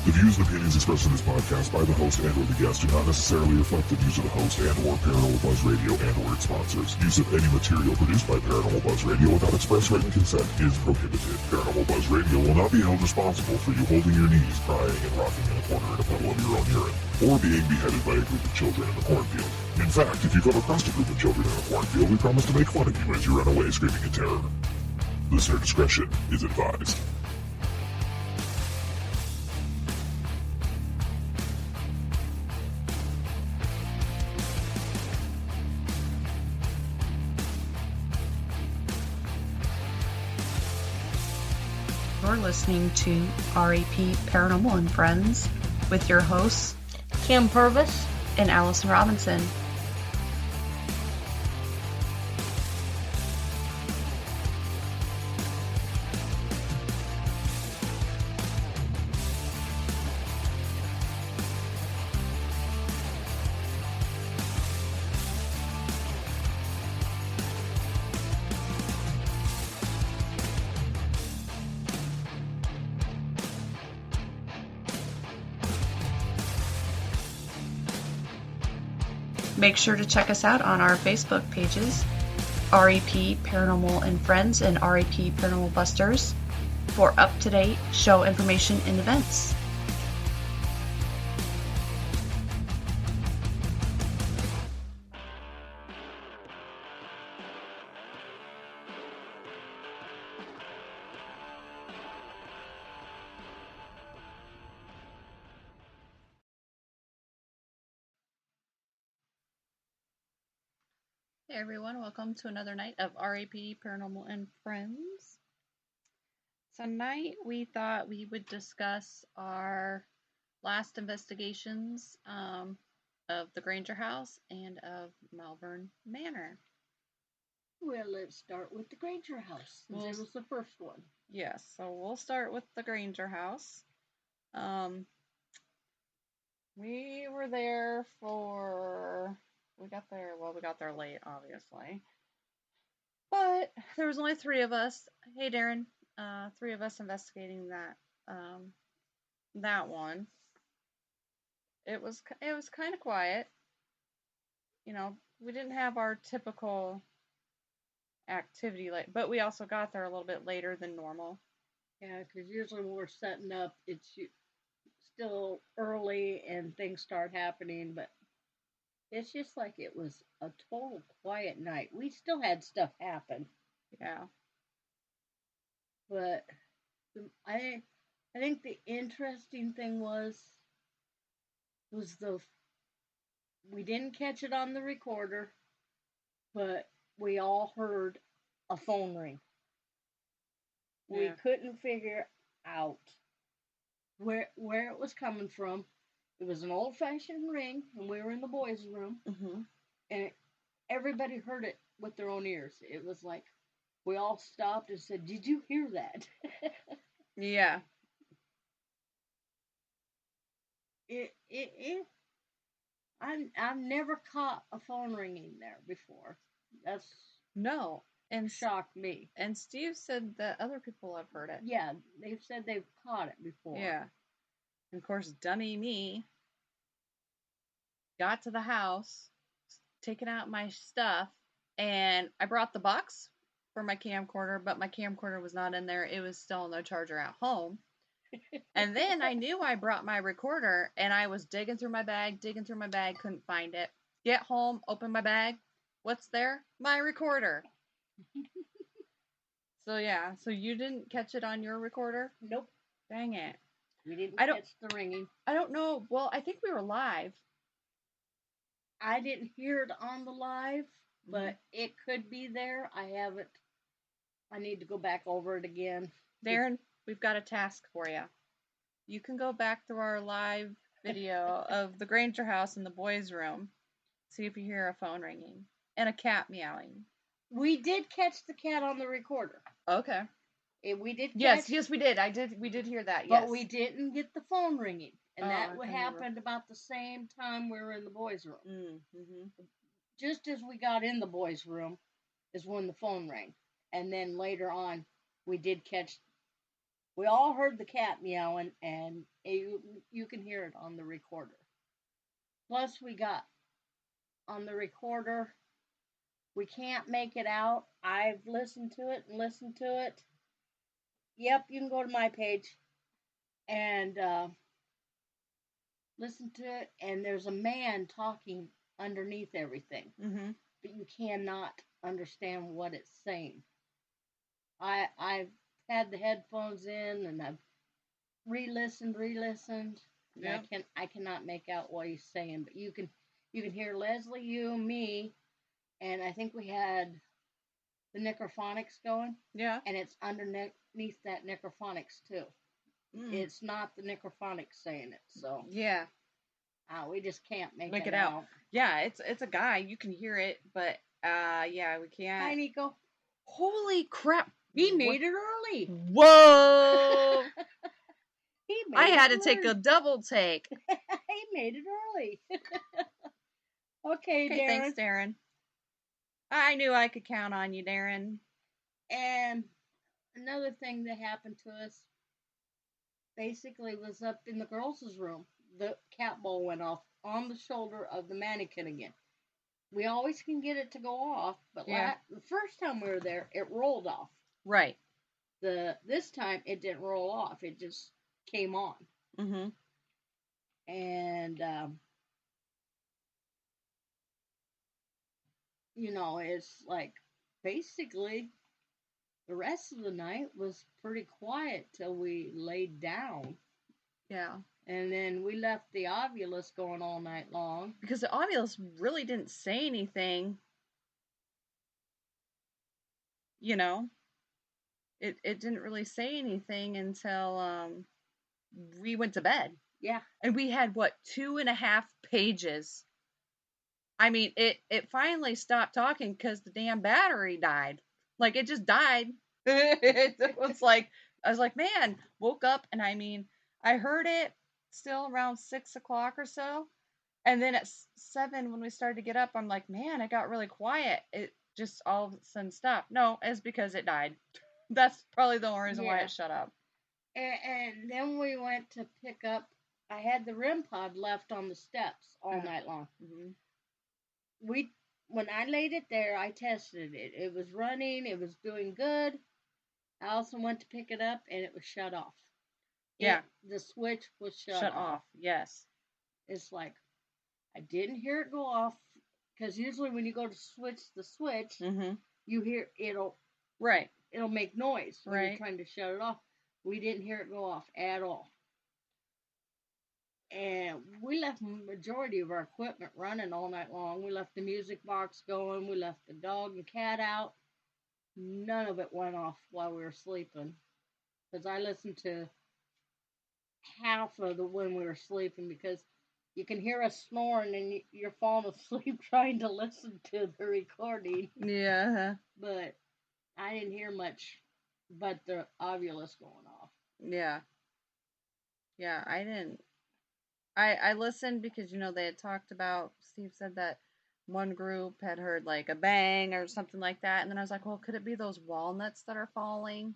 The views and opinions expressed in this podcast by the host and or the guest do not necessarily reflect the views of the host and or Paranormal Buzz Radio and or its sponsors. Use of any material produced by Paranormal Buzz Radio without express written consent is prohibited. Paranormal Buzz Radio will not be held responsible for you holding your knees, crying, and rocking in a corner in a puddle of your own urine, or being beheaded by a group of children in the cornfield. In fact, if you come across a group of children in a cornfield, we promise to make fun of you as you run away screaming in terror. Listener discretion is advised. You're listening to RAP Paranormal and Friends with your hosts, Kim Purvis and Allison Robinson. Make sure to check us out on our Facebook pages, RAP Paranormal and Friends and RAP Paranormal Busters, for up-to-date show information and events. Hey everyone, welcome to another night of RAP Paranormal and Friends. Tonight we thought we would discuss our last investigations of the Granger house and of Malvern Manor. Well, let's start with the Granger house, since it was the first one. Yes, so we'll start with the Granger house. We were there we got there late, obviously. But there was only 3 of us. Hey, Darren. 3 of us investigating that one. It was kind of quiet. You know, we didn't have our typical activity, but we also got there a little bit later than normal. Yeah, because usually when we're setting up, it's still early and things start happening, but it's just like it was a total quiet night. We still had stuff happen. Yeah. But I think the interesting thing was we didn't catch it on the recorder, but we all heard a phone ring. Yeah. We couldn't figure out where it was coming from. It was an old-fashioned ring, and we were in the boys' room, and everybody heard it with their own ears. It was like we all stopped and said, "Did you hear that?" Yeah. I've never caught a phone ringing there before. That's no, and shocked me. And Steve said that other people have heard it. Yeah, they've said they've caught it before. Yeah. And of course, dummy me got to the house, taking out my stuff, and I brought the box for my camcorder, but my camcorder was not in there. It was still on the charger at home. And then I knew I brought my recorder, and I was digging through my bag, couldn't find it. Get home, open my bag. What's there? My recorder. So yeah, so you didn't catch it on your recorder? Nope. Dang it. We didn't catch the ringing. I don't know. Well, I think we were live. I didn't hear it on the live, but it could be there. I haven't. I need to go back over it again. Darren, we've got a task for you. You can go back through our live video of the Granger house in the boys' room. See if you hear a phone ringing and a cat meowing. We did catch the cat on the recorder. Okay. We did. Yes, we did. We did hear that. Yes. But we didn't get the phone ringing, and that happened about the same time we were in the boys' room. Mm-hmm. Just as we got in the boys' room, is when the phone rang, and then later on, we did catch We all heard the cat meowing, and you can hear it on the recorder. Plus, we got on the recorder, we can't make it out. I've listened to it and listened to it. Yep, you can go to my page and listen to it, and there's a man talking underneath everything, but you cannot understand what it's saying. I've had the headphones in, and I've re-listened. Yep. I cannot make out what he's saying, but you can hear Leslie, you, me, and I think we had the necrophonics going. Yeah. And it's underneath that necrophonics too. It's not the necrophonics saying it, so yeah. We just can't make it out. Yeah, it's a guy. You can hear it, but yeah, we can't. Hi, Nico. Holy crap! He made it early. Whoa! I had to take a double take. He made it early. Okay, Darren. Thanks, Darren. I knew I could count on you, Darren. And another thing that happened to us basically was up in the girls' room. The cat ball went off on the shoulder of the mannequin again. We always can get it to go off, but the first time we were there, it rolled off. Right. This time it didn't roll off; it just came on. And it's like basically the rest of the night was pretty quiet till we laid down. Yeah. And then we left the Ovilus going all night long. Because the Ovilus really didn't say anything. It didn't really say anything until we went to bed. Yeah. And we had, 2.5 pages. I mean, it finally stopped talking because the damn battery died. Like, it just died. It was like, I was like, man, woke up, and I mean, I heard it still around 6 o'clock or so. And then at 7, when we started to get up, I'm like, man, it got really quiet. It just all of a sudden stopped. No, it's because it died. That's probably the only reason why it shut up. And then we went to pick up. I had the REM pod left on the steps all night long. When I laid it there, I tested it. It was running. It was doing good. I also went to pick it up, and it was shut off. Yeah. The switch was shut off. Yes. It's like, I didn't hear it go off, because usually when you go to switch the switch, you hear it'll make noise when you're trying to shut it off. We didn't hear it go off at all. And we left the majority of our equipment running all night long. We left the music box going. We left the dog and cat out. None of it went off while we were sleeping. Because I listened to half of when we were sleeping, because you can hear us snoring and you're falling asleep trying to listen to the recording. Yeah. But I didn't hear much but the Ovilus going off. Yeah. Yeah, I didn't. I listened because, they had talked about, Steve said that one group had heard like a bang or something like that. And then I was like, well, could it be those walnuts that are falling?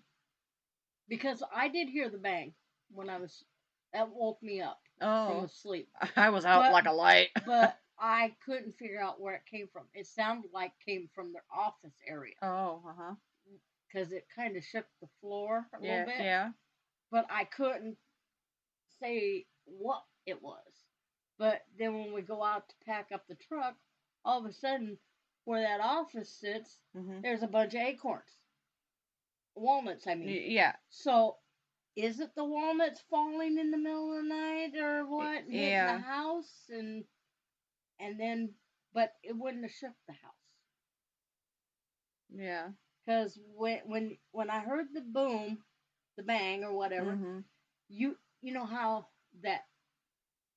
Because I did hear the bang when that woke me up from the sleep. I was out like a light. But I couldn't figure out where it came from. It sounded like it came from their office area. Oh, Because it kind of shook the floor a little bit. Yeah. But I couldn't say what it was. But then when we go out to pack up the truck, all of a sudden, where that office sits, there's a bunch of acorns. Walnuts, I mean. Yeah. So, is it the walnuts falling in the middle of the night or what? Hitting the house? And then, but it wouldn't have shook the house. Yeah. Because when I heard the boom, the bang or whatever, you know how that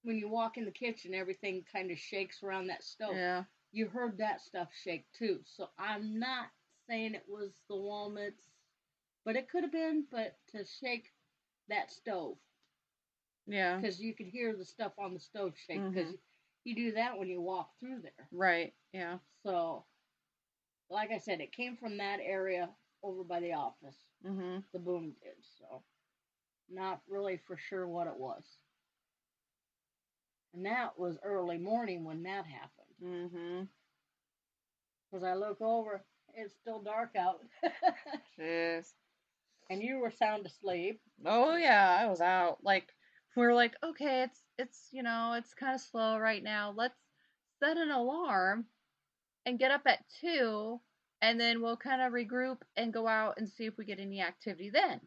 when you walk in the kitchen, everything kind of shakes around that stove. Yeah. You heard that stuff shake too. So I'm not saying it was the walnuts, but it could have been. But to shake that stove, yeah, because you could hear the stuff on the stove shake. Because you do that when you walk through there. Right. Yeah. So, like I said, it came from that area over by the office. The boom did. So not really for sure what it was. And that was early morning when that happened. Mm-hmm. Because I look over, it's still dark out. Jeez. And you were sound asleep. Oh yeah, I was out. Like we were like, okay, it's it's kind of slow right now. Let's set an alarm and get up at 2, and then we'll kind of regroup and go out and see if we get any activity then.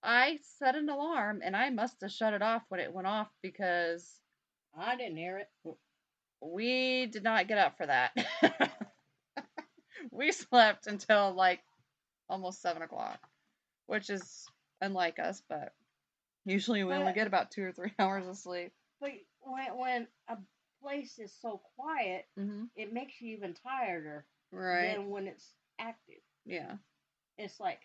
I set an alarm and I must have shut it off when it went off because I didn't hear it. we did not get up for that. We slept until like almost 7 o'clock, which is unlike us, but usually we only get about 2 or 3 hours of sleep. But when a place is so quiet, it makes you even tireder than when it's active. Yeah. It's like,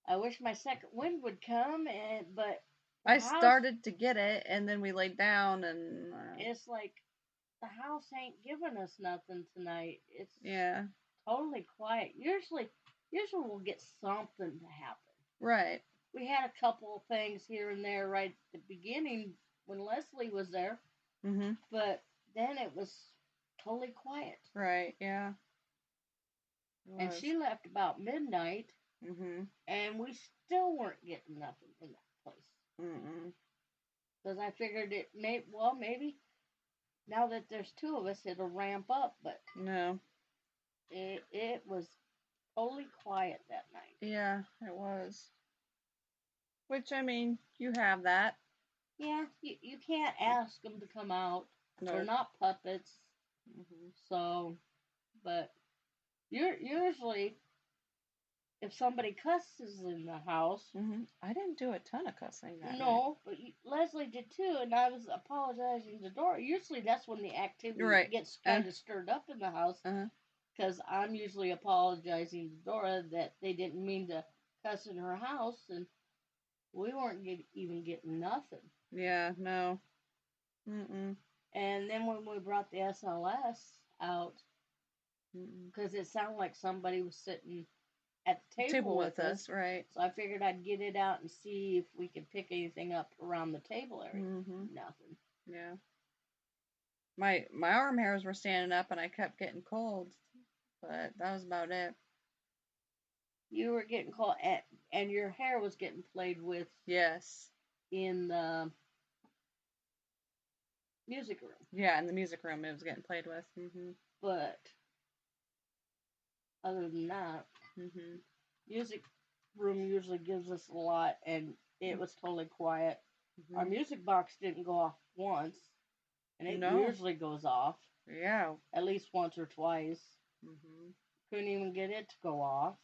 I wish my second wind would come, but I started to get it, and then we laid down, and it's like the house ain't giving us nothing tonight. It's totally quiet. Usually we'll get something to happen. Right. We had a couple of things here and there right at the beginning when Leslie was there, but then it was totally quiet. Right. Yeah. And she left about midnight, and we still weren't getting nothing in that place. Because I figured maybe now that there's 2 of us, it'll ramp up, but no, it was totally quiet that night. Yeah, it was. Which, I mean, you have that. Yeah, you can't ask them to come out. No. They're not puppets. So, but usually, if somebody cusses in the house... I didn't do a ton of cussing that night. No, but Leslie did too, and I was apologizing to Dora. Usually that's when the activity gets kind of stirred up in the house, because I'm usually apologizing to Dora that they didn't mean to cuss in her house, and we weren't even getting nothing. Yeah, no. And then when we brought the SLS out, because it sounded like somebody was sitting at the table with us, right? So I figured I'd get it out and see if we could pick anything up around the table area. Nothing. Yeah. My arm hairs were standing up, and I kept getting cold, but that was about it. You were getting cold, and your hair was getting played with. Yes. In the music room. Yeah, in the music room, it was getting played with. But other than that, music room usually gives us a lot, and it was totally quiet. Our music box didn't go off once, and it usually goes off. Yeah. At least once or twice. Couldn't even get it to go off.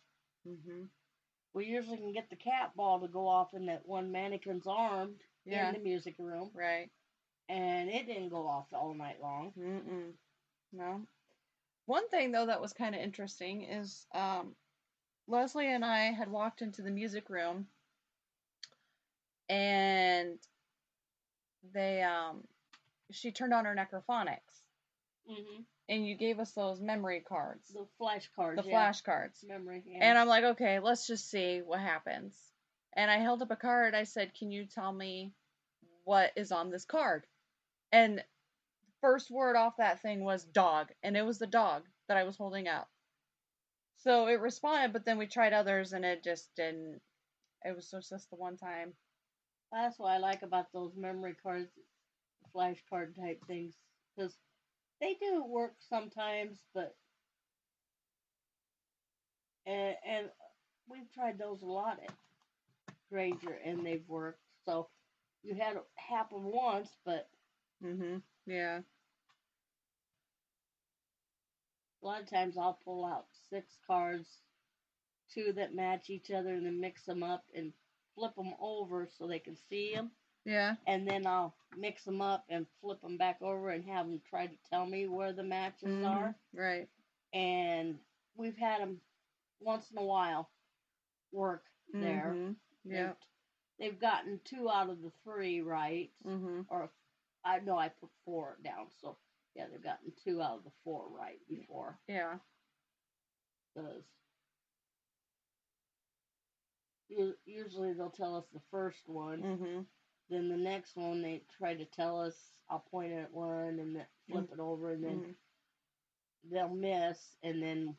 We usually can get the cat ball to go off in that one mannequin's arm in the music room. Right. And it didn't go off all night long. No. One thing, though, that was kind of interesting is Leslie and I had walked into the music room, and she turned on her necrophonics. And you gave us those memory cards. The flashcards. The flashcards. Memory, yeah. And I'm like, okay, let's just see what happens. And I held up a card. I said, can you tell me what is on this card? And the first word off that thing was dog. And it was the dog that I was holding up. So it responded, but then we tried others, and it just didn't. It was just the one time. That's what I like about those memory cards, flashcard type things. Because they do work sometimes, but... And we've tried those a lot at Granger, and they've worked. So you had it happen once, but... Yeah. A lot of times I'll pull out 6 cards, 2 that match each other, and then mix them up and flip them over so they can see them. Yeah. And then I'll mix them up and flip them back over and have them try to tell me where the matches are. Right. And we've had them once in a while work there. Yeah. They've gotten 2 out of the 3 right. Or I put 4 down, so yeah, they've gotten 2 out of the 4 right before. Yeah. Because usually they'll tell us the first one. Mm-hmm. Then the next one they try to tell us. I'll point at one and then flip it over, and then they'll miss, and then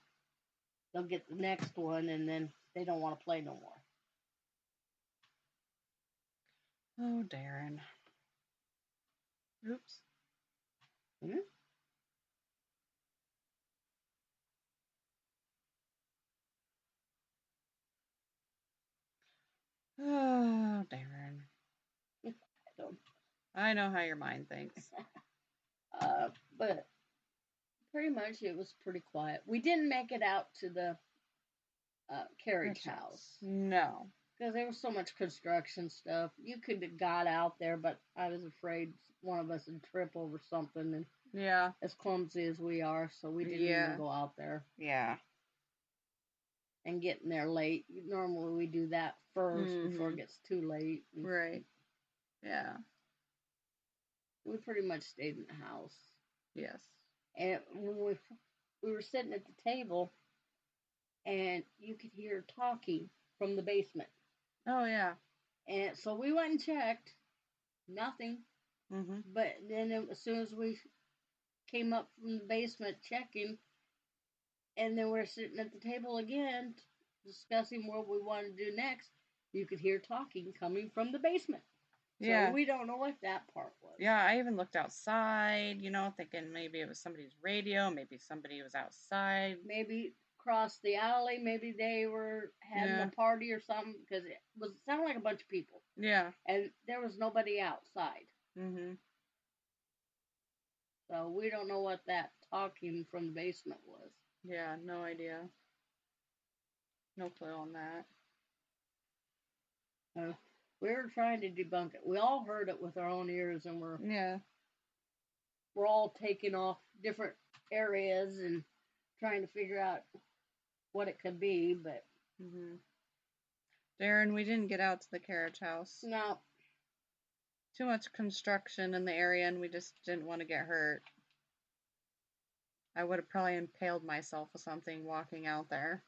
they'll get the next one, and then they don't want to play no more. Oh, Darren. Oops. Hmm? Oh, Darren. So, I know how your mind thinks. but pretty much it was pretty quiet. We didn't make it out to the carriage house. No. Because there was so much construction stuff. You could have got out there, but I was afraid one of us would trip over something. And Yeah. as clumsy as we are, so we didn't even go out there. Yeah. And getting there late. Normally we do that first before it gets too late. Right. Yeah. We pretty much stayed in the house. Yes. And when we were sitting at the table, and you could hear talking from the basement. Oh, yeah. And so we went and checked. Nothing. Mm-hmm. But then as soon as we came up from the basement checking, and then we're sitting at the table again discussing what we wanted to do next, you could hear talking coming from the basement. Yeah. So we don't know what that part was. Yeah, I even looked outside, thinking maybe it was somebody's radio, maybe somebody was outside. Maybe across the alley, maybe they were having a party or something, because it sounded like a bunch of people. Yeah. And there was nobody outside. Mm-hmm. So we don't know what that talking from the basement was. Yeah, no idea. No clue on that. We were trying to debunk it. We all heard it with our own ears, and we're all taking off different areas and trying to figure out what it could be. But Darren, we didn't get out to the carriage house. No. Too much construction in the area, and we just didn't want to get hurt. I would have probably impaled myself with something walking out there.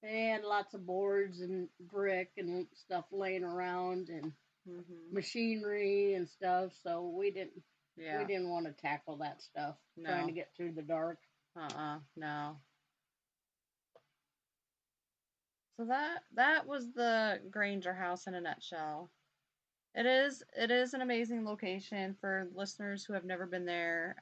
They had lots of boards and brick and stuff laying around, and machinery and stuff. So we didn't want to tackle that stuff. No. Trying to get through the dark. No. So that was the Granger house in a nutshell. It is an amazing location for listeners who have never been there.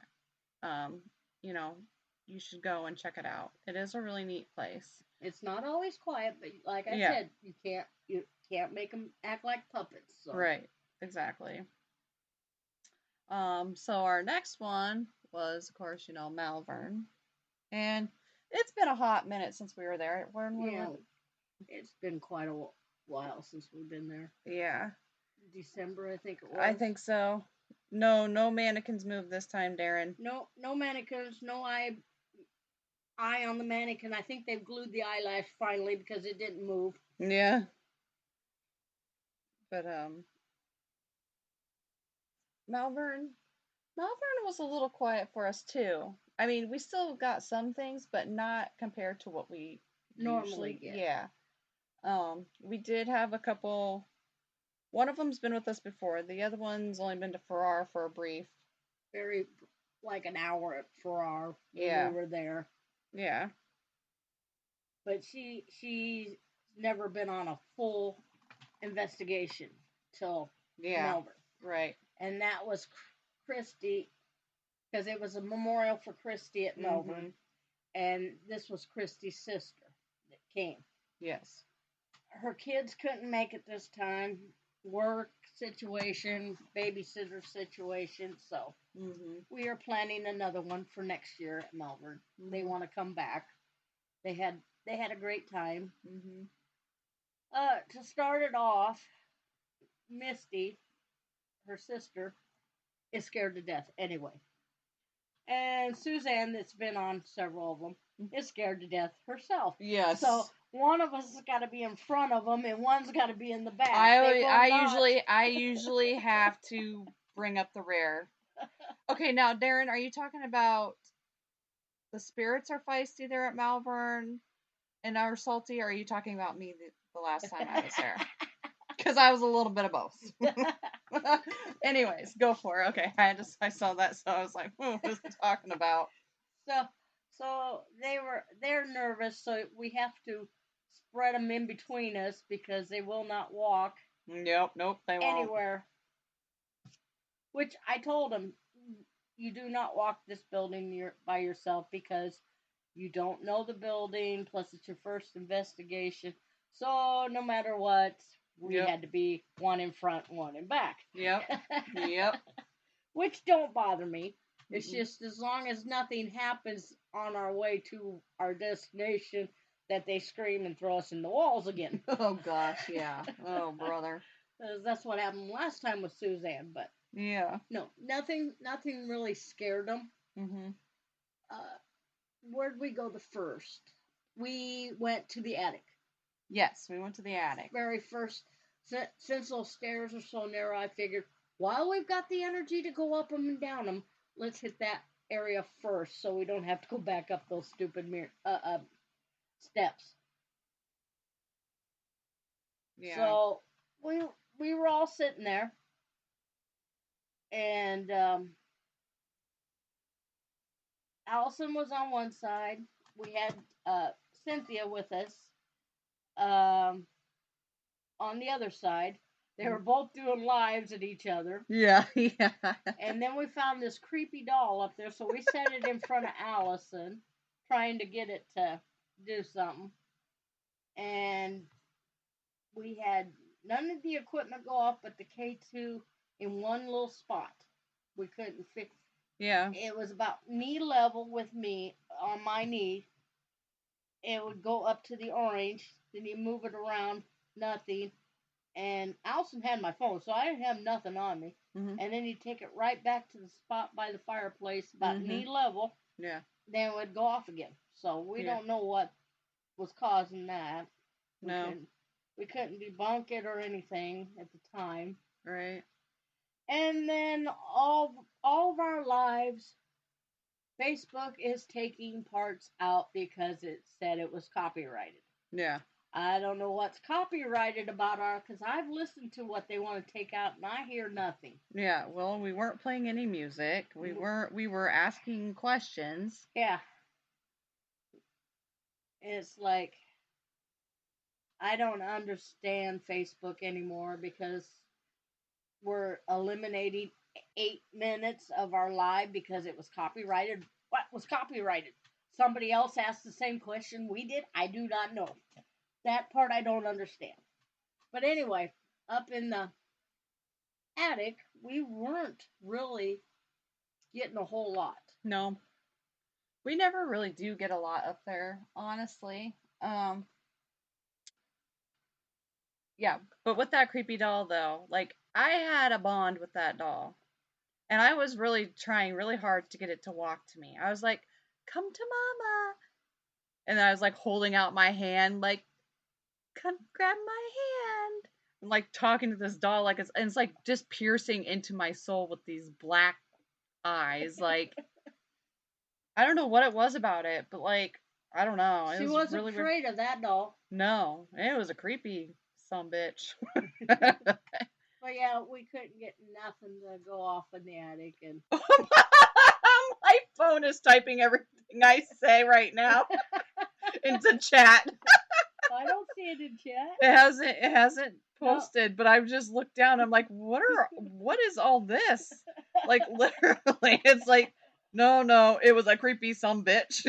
You should go and check it out. It is a really neat place. It's not always quiet, but like I said, you can't make them act like puppets. So. Right, exactly. So our next one was, of course, Malvern, and it's been a hot minute since we were there. It's been quite a while since we've been there. Yeah. December, I think it was. I think so. No mannequins moved this time, Darren. No mannequins, no eye on the mannequin. I think they've glued the eyelash finally because it didn't move. Yeah. But Malvern was a little quiet for us too. I mean, we still got some things, but not compared to what we normally get. Yeah. We did have a couple. One of them's been with us before. The other one's only been to Farrar for a brief. Very, like an hour at Farrar. Yeah. When we were there. Yeah. But she's never been on a full investigation till Melbourne. Right. And that was Christy, because it was a memorial for Christy at Melbourne. And this was Christy's sister that came. Yes. Her kids couldn't make it this time. Work situation, babysitter situation. So we are planning another one for next year at Malvern. They want to come back. They had a great time. To start it off, Misty, her sister, is scared to death anyway. And Suzanne, that's been on several of them, is scared to death herself. Yes. So one of us has got to be in front of them, and one's got to be in the back. I usually have to bring up the rear. Okay, now Darren, are you talking about the spirits are feisty there at Malvern and are salty, or are you talking about me the last time I was there. Because I was a little bit of both. Anyways, go for it. Okay, I saw that, so I was like, what is he talking about? So they're nervous, so we have to spread them in between us because they will not walk. Nope, they won't. Anywhere. Which I told them, you do not walk this building by yourself because you don't know the building, plus it's your first investigation. So no matter what, we had to be one in front, one in back. Yep. Which don't bother me. It's just as long as nothing happens on our way to our destination that they scream and throw us in the walls again. Oh gosh, yeah. Oh brother. That's what happened last time with Suzanne, but yeah. No, nothing really scared them. Where'd we go the first? We went to the attic. Yes, we went to the attic. Very first. Since those stairs are so narrow, I figured while we've got the energy to go up them and down them, let's hit that area first so we don't have to go back up those stupid steps. Yeah. So we were all sitting there, and Allison was on one side. We had Cynthia with us on the other side. They were both doing lives at each other. Yeah. And then we found this creepy doll up there, so we set it in front of Allison, trying to get it to do something. And we had none of the equipment go off but the K2 in one little spot. We couldn't fix. Yeah. It was about knee level with me on my knee. It would go up to the orange. Then you move it around, nothing. And Allison had my phone, so I didn't have nothing on me. And then you take it right back to the spot by the fireplace, about knee level. Yeah. Then it would go off again. So we don't know what was causing that. We couldn't debunk it or anything at the time. Right. And then all of our lives, Facebook is taking parts out because it said it was copyrighted. Yeah. I don't know what's copyrighted about because I've listened to what they want to take out and I hear nothing. Yeah, well, we weren't playing any music. We were asking questions. Yeah. It's like, I don't understand Facebook anymore because we're eliminating 8 minutes of our live because it was copyrighted. What was copyrighted? Somebody else asked the same question we did? I do not know. That part I don't understand. But anyway, up in the attic, we weren't really getting a whole lot. No. We never really do get a lot up there, honestly. Yeah, but with that creepy doll, though, like, I had a bond with that doll. And I was really trying really hard to get it to walk to me. I was like, come to mama. And I was like holding out my hand, like, come grab my hand. And like talking to this doll, like, it's like just piercing into my soul with these black eyes. Like, I don't know what it was about it, but like, I don't know. She wasn't really afraid of that doll. No, it was a creepy sumbitch. But yeah, we couldn't get nothing to go off in the attic, and my phone is typing everything I say right now into chat. I don't see it in chat. It hasn't posted, but I've just looked down. I'm like, what is all this? Like, literally, it's like, no, it was a creepy sumbitch.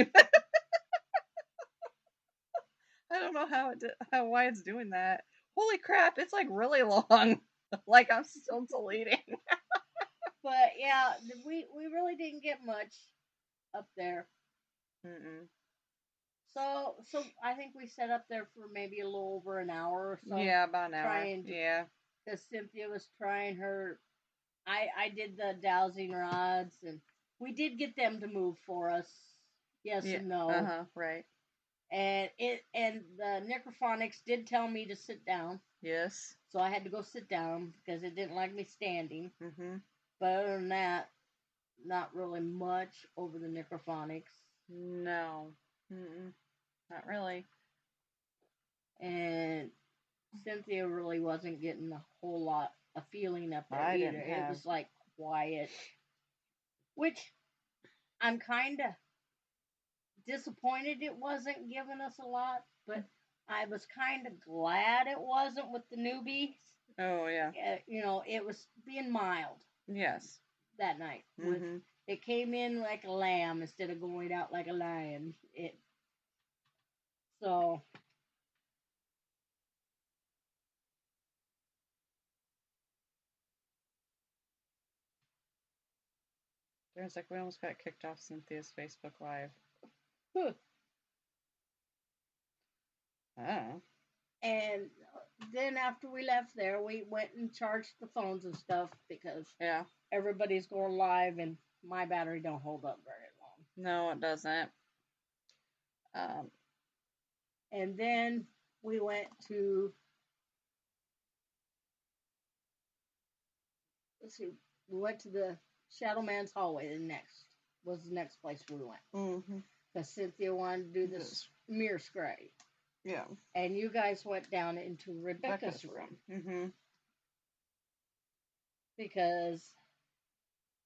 I don't know why it's doing that. Holy crap, it's like really long. Like, I'm still deleting. But yeah, we really didn't get much up there. So I think we sat up there for maybe a little over an hour or so. Yeah, about an hour. Yeah. Because Cynthia was trying her. I did the dowsing rods, and we did get them to move for us. Yes and no. Right. And the necrophonics did tell me to sit down. Yes. So I had to go sit down because it didn't like me standing. But other than that, not really much over the necrophonics. No. Not really. And Cynthia really wasn't getting a whole lot of feeling up there I either. didn't It have. was like quiet, which I'm kind of disappointed it wasn't giving us a lot, but I was kind of glad it wasn't with the newbies. Oh yeah. It was being mild Yes. that night. Mm-hmm. It came in like a lamb instead of going out like a lion. So There's like we almost got kicked off Cynthia's Facebook Live. huh. Oh. And then after we left there, we went and charged the phones and stuff because Yeah. everybody's going live and my battery don't hold up very long. No, it doesn't. And then we went to, let's see, we went to the Shadow Man's hallway. Was the next place we went. Mm-hmm. Because Cynthia wanted to do this mirror scry. Yeah. And you guys went down into Rebecca's room. Mm-hmm. Because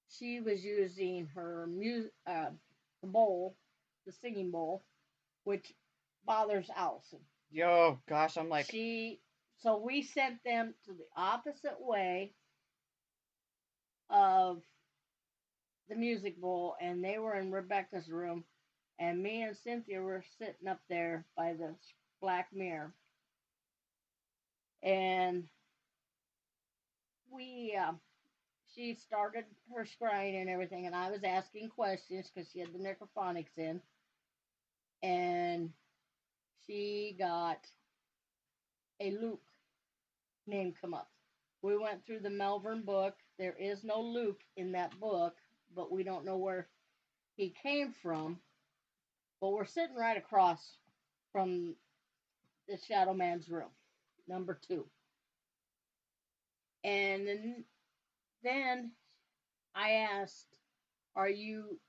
she was using her the bowl, the singing bowl, which bothers Allison. Yo, gosh, I'm like. So we sent them to the opposite way of the music bowl, and they were in Rebecca's room, and me and Cynthia were sitting up there by the black mirror, and she started her scrying and everything, and I was asking questions because she had the necrophonics in, and she got a Luke name come up. We went through the Malvern book. There is no Luke in that book, but we don't know where he came from. But we're sitting right across from the Shadow Man's room, number 2. And then I asked, "Are you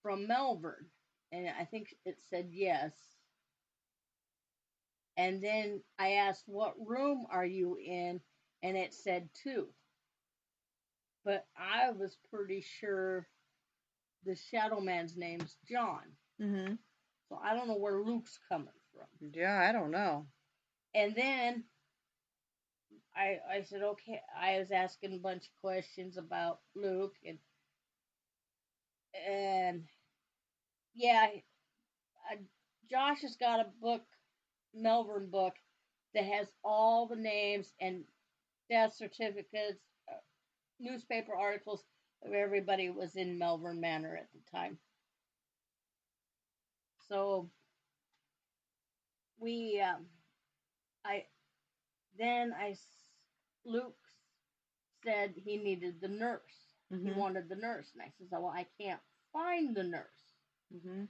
from Malvern?" And I think it said yes. And then I asked, "What room are you in?" And it said 2. But I was pretty sure the Shadow Man's name's John. Mm-hmm. So I don't know where Luke's coming from. Yeah, I don't know. And then I said, okay, I was asking a bunch of questions about Luke, and yeah, Josh has got a book, Malvern book, that has all the names and death certificates, newspaper articles of everybody who was in Malvern Manor at the time. So Luke said he needed the nurse. Mm-hmm. He wanted the nurse, and I says, "Well, I can't find the nurse." Mm-hmm.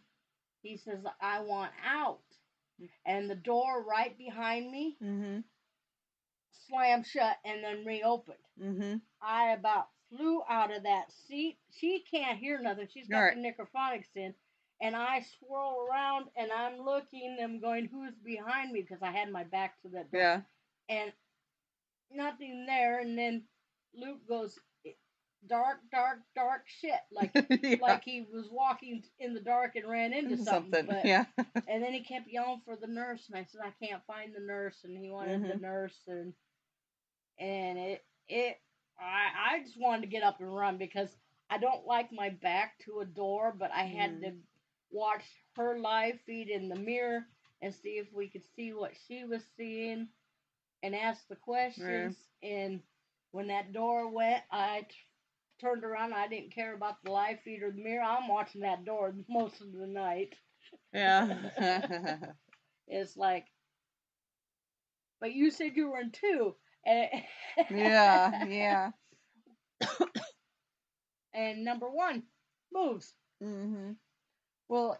He says, "I want out," and the door right behind me slammed shut and then reopened. Mm-hmm. I about flew out of that seat. She can't hear nothing. She's got the necrophonics in. And I swirl around, and I'm looking, I'm going, who's behind me? Because I had my back to that door. Yeah. And nothing there. And then Luke goes, dark, dark, dark shit. Like yeah. Like he was walking in the dark and ran into something. But, yeah. And then he kept yelling for the nurse. And I said, I can't find the nurse. And he wanted the nurse. And I just wanted to get up and run because I don't like my back to a door, but I had to watch her live feed in the mirror and see if we could see what she was seeing and ask the questions. And when that door went, I turned around. I didn't care about the live feed or the mirror. I'm watching that door most of the night. Yeah. It's like, but you said you were in 2. Yeah. And number 1 moves. Mm-hmm. Well,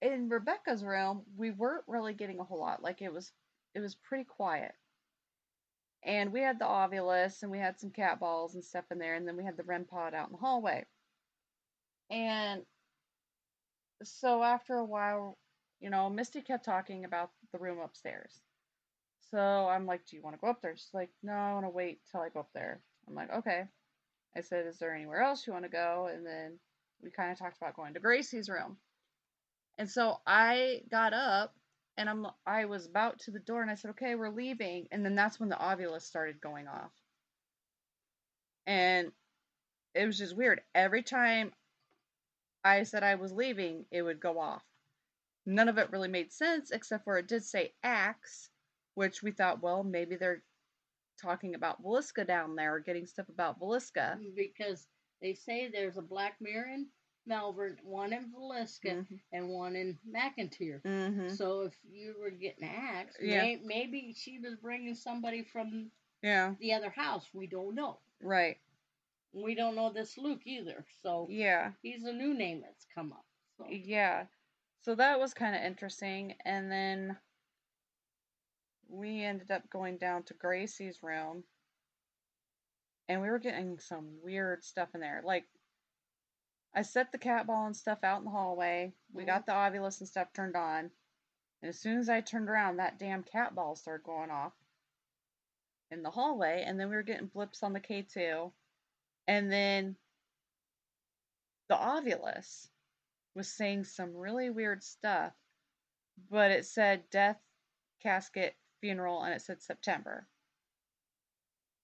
in Rebecca's room, we weren't really getting a whole lot. Like it was pretty quiet. And we had the Ovulus, and we had some cat balls and stuff in there, and then we had the REM pod out in the hallway. And so after a while, Misty kept talking about the room upstairs. So I'm like, do you want to go up there? She's like, no, I want to wait till I go up there. I'm like, okay. I said, is there anywhere else you want to go? And then we kind of talked about going to Gracie's room. And so I got up and I was about to the door and I said, okay, we're leaving. And then that's when the ovulus started going off. And it was just weird. Every time I said I was leaving, it would go off. None of it really made sense, except for it did say axe, which we thought, well, maybe they're talking about Villisca down there, or getting stuff about Villisca. Because they say there's a black mirror in Malvern, one in Villisca, and one in McIntyre. Mm-hmm. So if you were getting axed, maybe she was bringing somebody from the other house. We don't know. Right. We don't know this Luke either. So he's a new name that's come up. So. Yeah. So that was kind of interesting. And then we ended up going down to Gracie's room. And we were getting some weird stuff in there. Like, I set the cat ball and stuff out in the hallway. We got the ovulus and stuff turned on. And as soon as I turned around, that damn cat ball started going off in the hallway. And then we were getting blips on the K2. And then the ovulus was saying some really weird stuff. But it said death, casket, funeral, and it said September.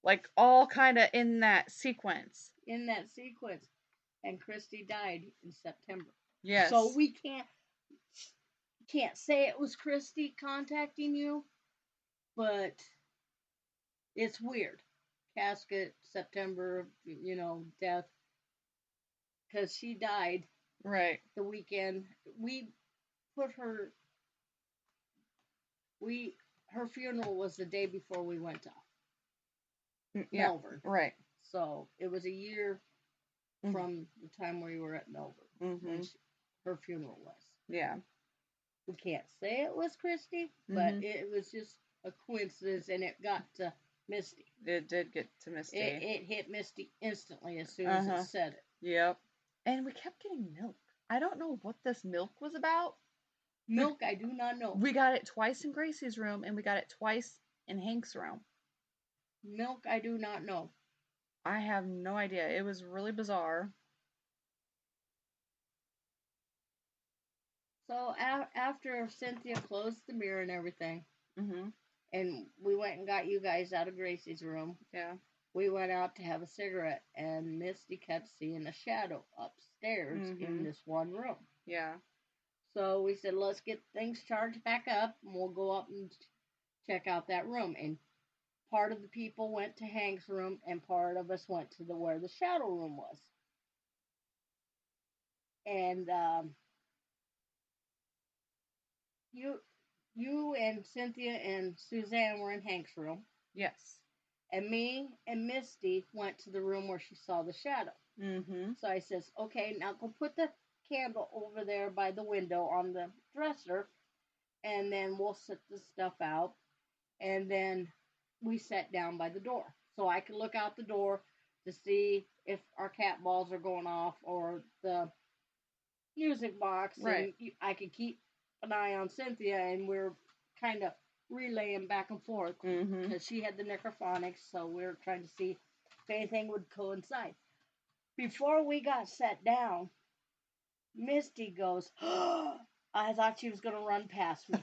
Like, all kind of in that sequence. And Christy died in September. Yes. So we can't say it was Christy contacting you, but it's weird. Casket, September, death. Because she died. Right. The weekend. We put her... Her funeral was the day before we went to Malvern. Right. So it was a year from the time we were at Malvern when her funeral was. Yeah. We can't say it was Christy, but it was just a coincidence, and it got to Misty. It did get to Misty. It hit Misty instantly as soon as it said it. Yep. And we kept getting milk. I don't know what this milk was about. Milk, I do not know. We got it twice in Gracie's room, and we got it twice in Hank's room. Milk, I do not know. I have no idea. It was really bizarre. So after Cynthia closed the mirror and everything, and we went and got you guys out of Gracie's room, we went out to have a cigarette, and Misty kept seeing a shadow upstairs in this one room. Yeah. So we said, let's get things charged back up, and we'll go up and check out that room. And part of the people went to Hank's room, and part of us went to where the shadow room was. And you and Cynthia and Suzanne were in Hank's room. Yes. And me and Misty went to the room where she saw the shadow. So I says, okay, now go put the candle over there by the window on the dresser, and then we'll set the stuff out. And then we sat down by the door so I could look out the door to see if our cat balls are going off or the music box. Right. And I could keep an eye on Cynthia, and we're kind of relaying back and forth because she had the necrophonics, so we were trying to see if anything would coincide. Before we got sat down, Misty goes, oh, I thought she was going to run past me.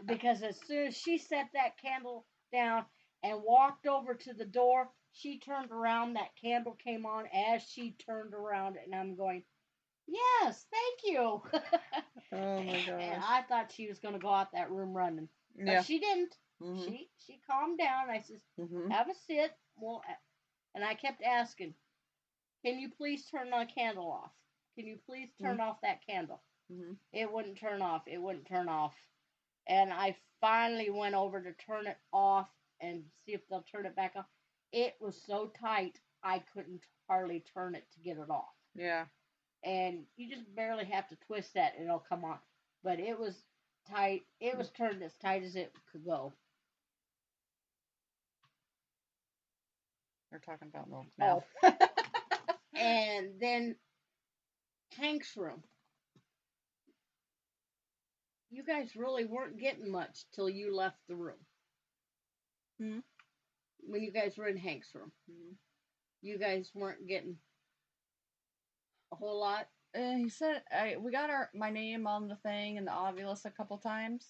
Because as soon as she set that candle down and walked over to the door, she turned around, that candle came on as she turned around, and I'm going, yes, thank you. Oh my gosh. And I thought she was going to go out that room running. But she didn't. She calmed down. I said, have a sit. Well, and I kept asking, can you please turn the candle off? Can you please turn off that candle? It wouldn't turn off. It wouldn't turn off. And I finally went over to turn it off and see if they'll turn it back on. It was so tight, I couldn't hardly turn it to get it off. Yeah. And you just barely have to twist that and it'll come on. But it was tight. It was turned as tight as it could go. They're talking about milk now. Oh. And then Hank's room. You guys really weren't getting much till you left the room. Hmm. when you guys were in Hank's room. Hmm. You guys weren't getting a whole lot. He said we got my name on the thing and the Ovilus a couple times,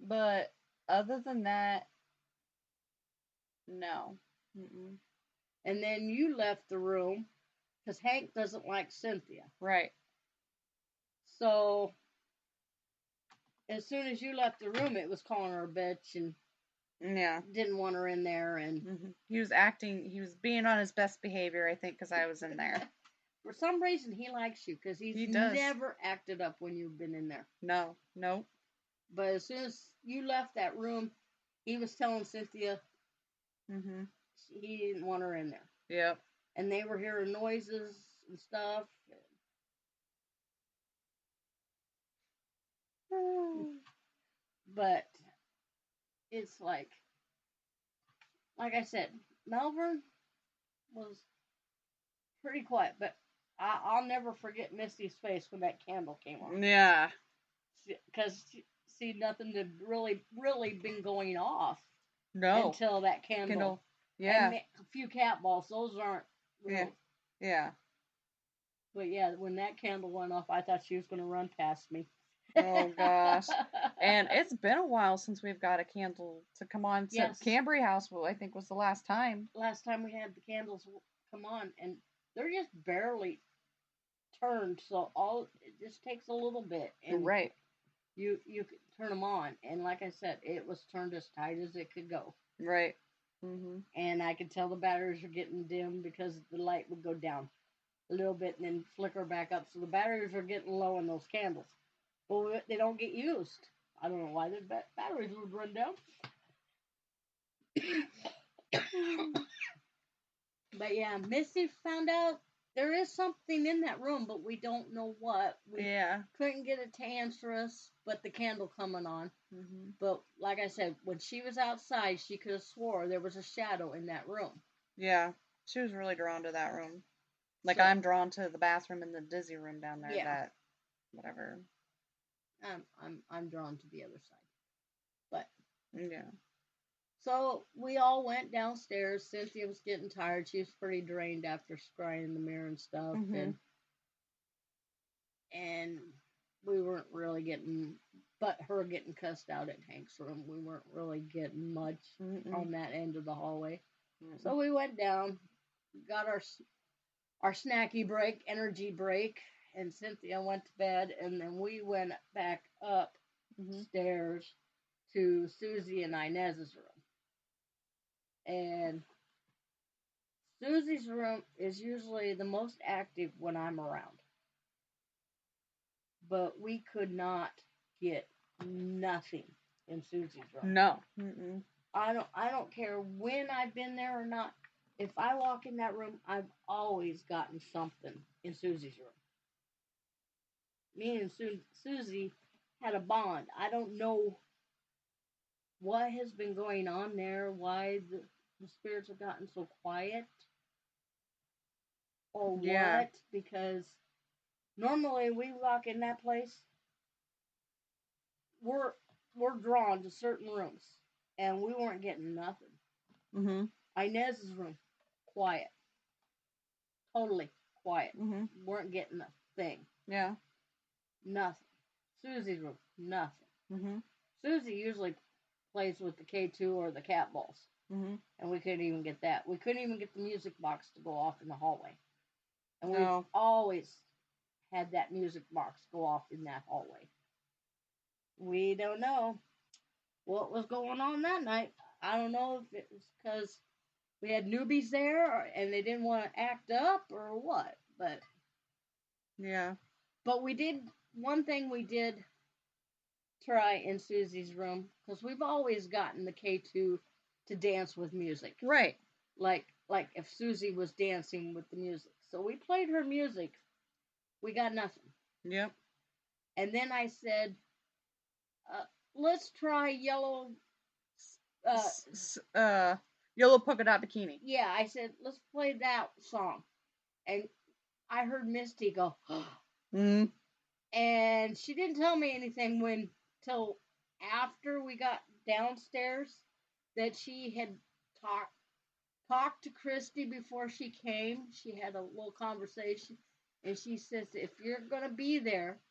but other than that, no. Mm-mm. And then you left the room because Hank doesn't like Cynthia. Right. So as soon as you left the room, it was calling her a bitch and Yeah. didn't want her in there. And he was being on his best behavior, I think, because I was in there. For some reason, he likes you because he does. never acted up when you've been in there. No. But as soon as you left that room, he was telling Cynthia he didn't want her in there. Yep. And they were hearing noises and stuff. But it's like I said, Malvern was pretty quiet, but I'll never forget Misty's face when that candle came on. Yeah. Because see, nothing had really been going off. No. Until that candle. Yeah. And a few cat balls. Those aren't real. Yeah. But yeah, when that candle went off, I thought she was going to run past me. Oh gosh. And it's been a while since we've got a candle to come on. Yes. Cambry House, I think, was the last time. Last time we had the candles come on, and they're just barely turned, so it just takes a little bit. And right. You could turn them on, and like I said, it was turned as tight as it could go. Right. And I could tell the batteries were getting dim because the light would go down a little bit and then flicker back up. So the batteries are getting low in those candles. Well, they don't get used. I don't know why the batteries would run down. But yeah, Missy found out there is something in that room, but we don't know what. We couldn't get it to answer us, but the candle coming on. But like I said, when she was outside, she could have swore there was a shadow in that room. Yeah, she was really drawn to that room. Like I'm drawn to the bathroom and the dizzy room down there. Yeah. That whatever. I'm drawn to the other side, but yeah. So we all went downstairs. Cynthia was getting tired. She was pretty drained after scrying in the mirror and stuff, and we weren't really getting, but her getting cussed out at Hank's room. We weren't really getting much on that end of the hallway. So we went down, got our snacky break, energy break, and Cynthia went to bed, and then we went back up stairs to Susie and Inez's room. And Susie's room is usually the most active when I'm around. But we could not get nothing in Susie's room. No. I don't care when I've been there or not. If I walk in that room, I've always gotten something in Susie's room. Me and Susie had a bond. I don't know what has been going on there, why the spirits have gotten so quiet, or what, because normally we walk in that place, we're drawn to certain rooms, and we weren't getting nothing. Inez's room, quiet. Totally quiet. Weren't getting a thing. Yeah. Nothing. Susie's room, nothing. Susie usually plays with the K2 or the cat balls. And we couldn't even get that. We couldn't even get the music box to go off in the hallway. And we've always had that music box go off in that hallway. We don't know what was going on that night. I don't know if it was because we had newbies there and they didn't want to act up or what. But yeah. But one thing we did try in Susie's room, because we've always gotten the K2 to dance with music. Right. Like if Susie was dancing with the music. So we played her music. We got nothing. Yep. And then I said, let's try Yellow... Yellow Polka Dot Bikini. Yeah, I said, let's play that song. And I heard Misty go, And she didn't tell me anything till after we got downstairs. that she had talked to Christy before she came. She had a little conversation, and she says, "If you're gonna be there,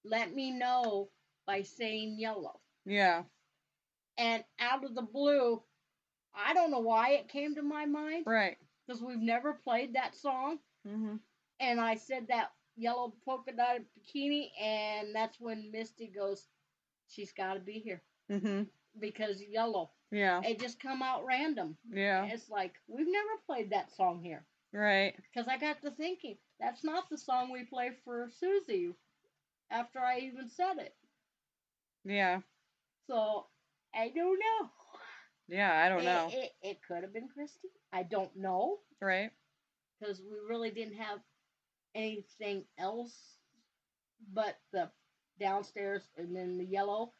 let me know by saying yellow." Yeah. And out of the blue, I don't know why it came to my mind. Right. Because we've never played that song. And I said that yellow polka dot bikini, and that's when Misty goes, "She's got to be here." Because yellow. Yeah. It just come out random. Yeah. It's like, we've never played that song here. Right. Because I got to thinking, that's not the song we play for Susie after I even said it. Yeah. So, I don't know. Yeah, I don't know. It could have been Christy. I don't know. Right. Because we really didn't have anything else but the downstairs and then the yellow.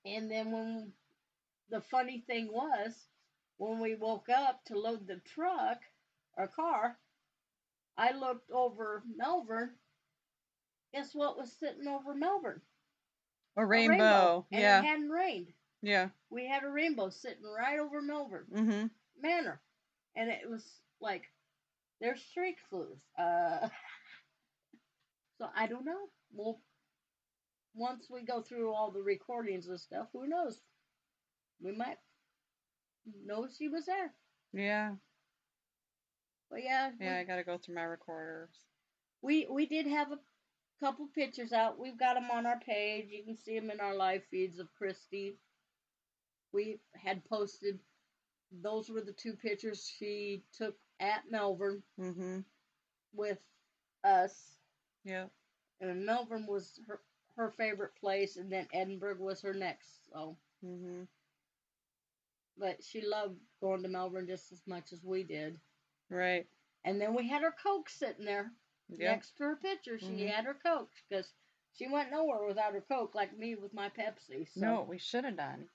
And then when the funny thing was, when we woke up to load the truck or car, I looked over Malvern. Guess what was sitting over Malvern? A rainbow. And Yeah. it hadn't rained. Yeah. We had a rainbow sitting right over Malvern Manor. And it was like, there's streak clues. So I don't know. Well, once we go through all the recordings and stuff, who knows? We might know she was there. Yeah. But yeah. Yeah, I gotta go through my recorders. We did have a couple pictures out. We've got them on our page. You can see them in our live feeds of Christy. We had posted, those were the two pictures she took at Malvern with us. Yeah. And Malvern was her favorite place, and then Edinburgh was her next. So. But she loved going to Malvern just as much as we did. Right. And then we had her Coke sitting there next to her picture. She had her Coke because she went nowhere without her Coke, like me with my Pepsi. So. No, what we should have done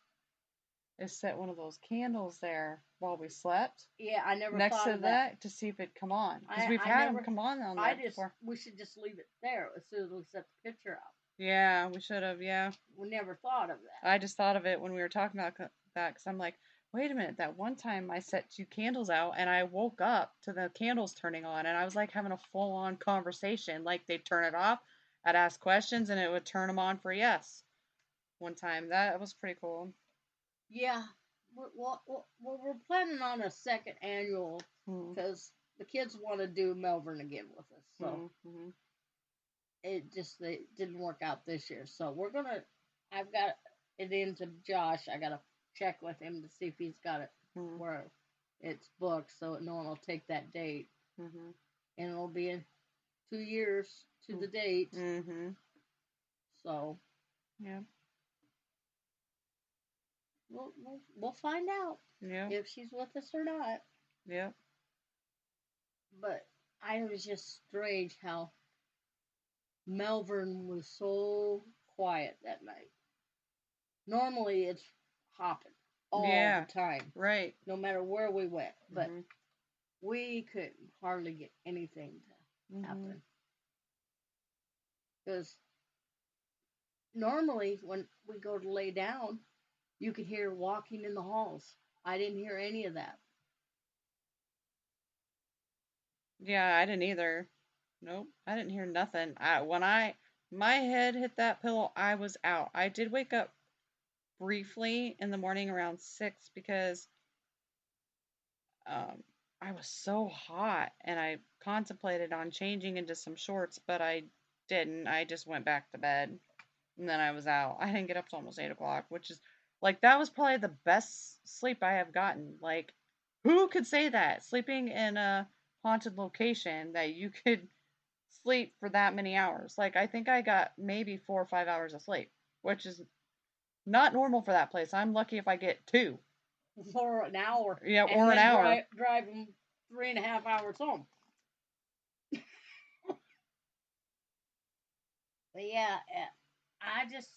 is set one of those candles there while we slept. Yeah, I never next thought to of that. To see if it'd come on. Because we've had them come on there before. We should just leave it there as soon as we set the picture out. Yeah, we should have, yeah. We never thought of that. I just thought of it when we were talking about that, because I'm like, wait a minute, that one time I set 2 candles out and I woke up to the candles turning on and I was like having a full-on conversation. Like they'd turn it off, I'd ask questions and it would turn them on for yes. One time. That was pretty cool. Yeah. We're planning on a second annual because the kids want to do Malvern again with us. So they didn't work out this year. So I've got it into Josh. I got to check with him to see if he's got it where it's booked, so no one will take that date. And it'll be in 2 years to the date. So yeah, we'll find out if she's with us or not. Yeah. But I was just strange how Malvern was so quiet that night. Normally it's hopping all the time. Right. No matter where we went. But we couldn't hardly get anything to happen. Because normally when we go to lay down, you could hear walking in the halls. I didn't hear any of that. Yeah, I didn't either. Nope, I didn't hear nothing. When my head hit that pillow, I was out. I did wake up briefly in the morning around 6 because I was so hot and I contemplated on changing into some shorts, but I didn't. I just went back to bed and then I was out. I didn't get up till almost 8 o'clock, which is like, that was probably the best sleep I have gotten. Like, who could say that? Sleeping in a haunted location that you could sleep for that many hours. Like, I think I got maybe 4 or 5 hours of sleep, which is not normal for that place. I'm lucky if I get 2. Or an hour. Yeah, or an hour. Drive them 3.5 hours home. But yeah, I just,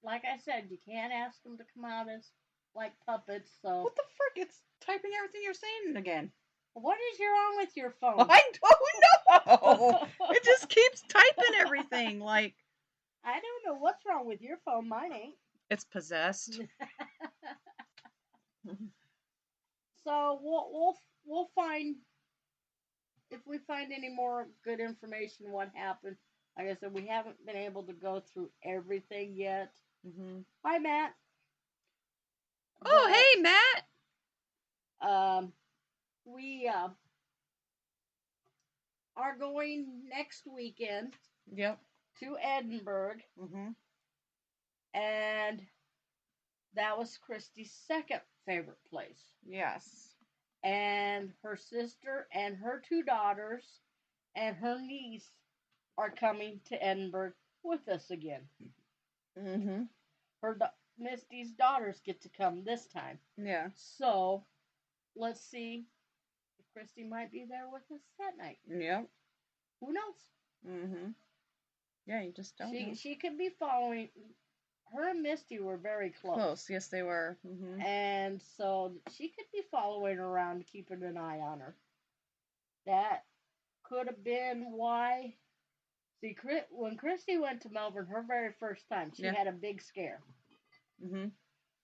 like I said, you can't ask them to come out as like puppets. So what the frick? It's typing everything you're saying again. What is wrong with your phone? I don't know. It just keeps typing everything. Like, I don't know what's wrong with your phone. Mine ain't. It's possessed. So we'll find if we find any more good information what happened. Like I said, we haven't been able to go through everything yet. Mm-hmm. Hi, Matt. Oh, hey, Matt. We are going next weekend. Yep. To Edinburgh. Mm-hmm. And that was Christy's second favorite place. Yes. And her sister and her two daughters and her niece are coming to Edinburgh with us again. Mm-hmm. Misty's daughters get to come this time. Yeah. So let's see if Christy might be there with us that night. Yep. Who knows? Mm-hmm. Yeah, you just don't know. She could be following. Her and Misty were very close. Close, yes, they were. Mm-hmm. And so she could be following her around, keeping an eye on her. That could have been why. See, when Christy went to Melbourne her very first time, she had a big scare. Mm-hmm.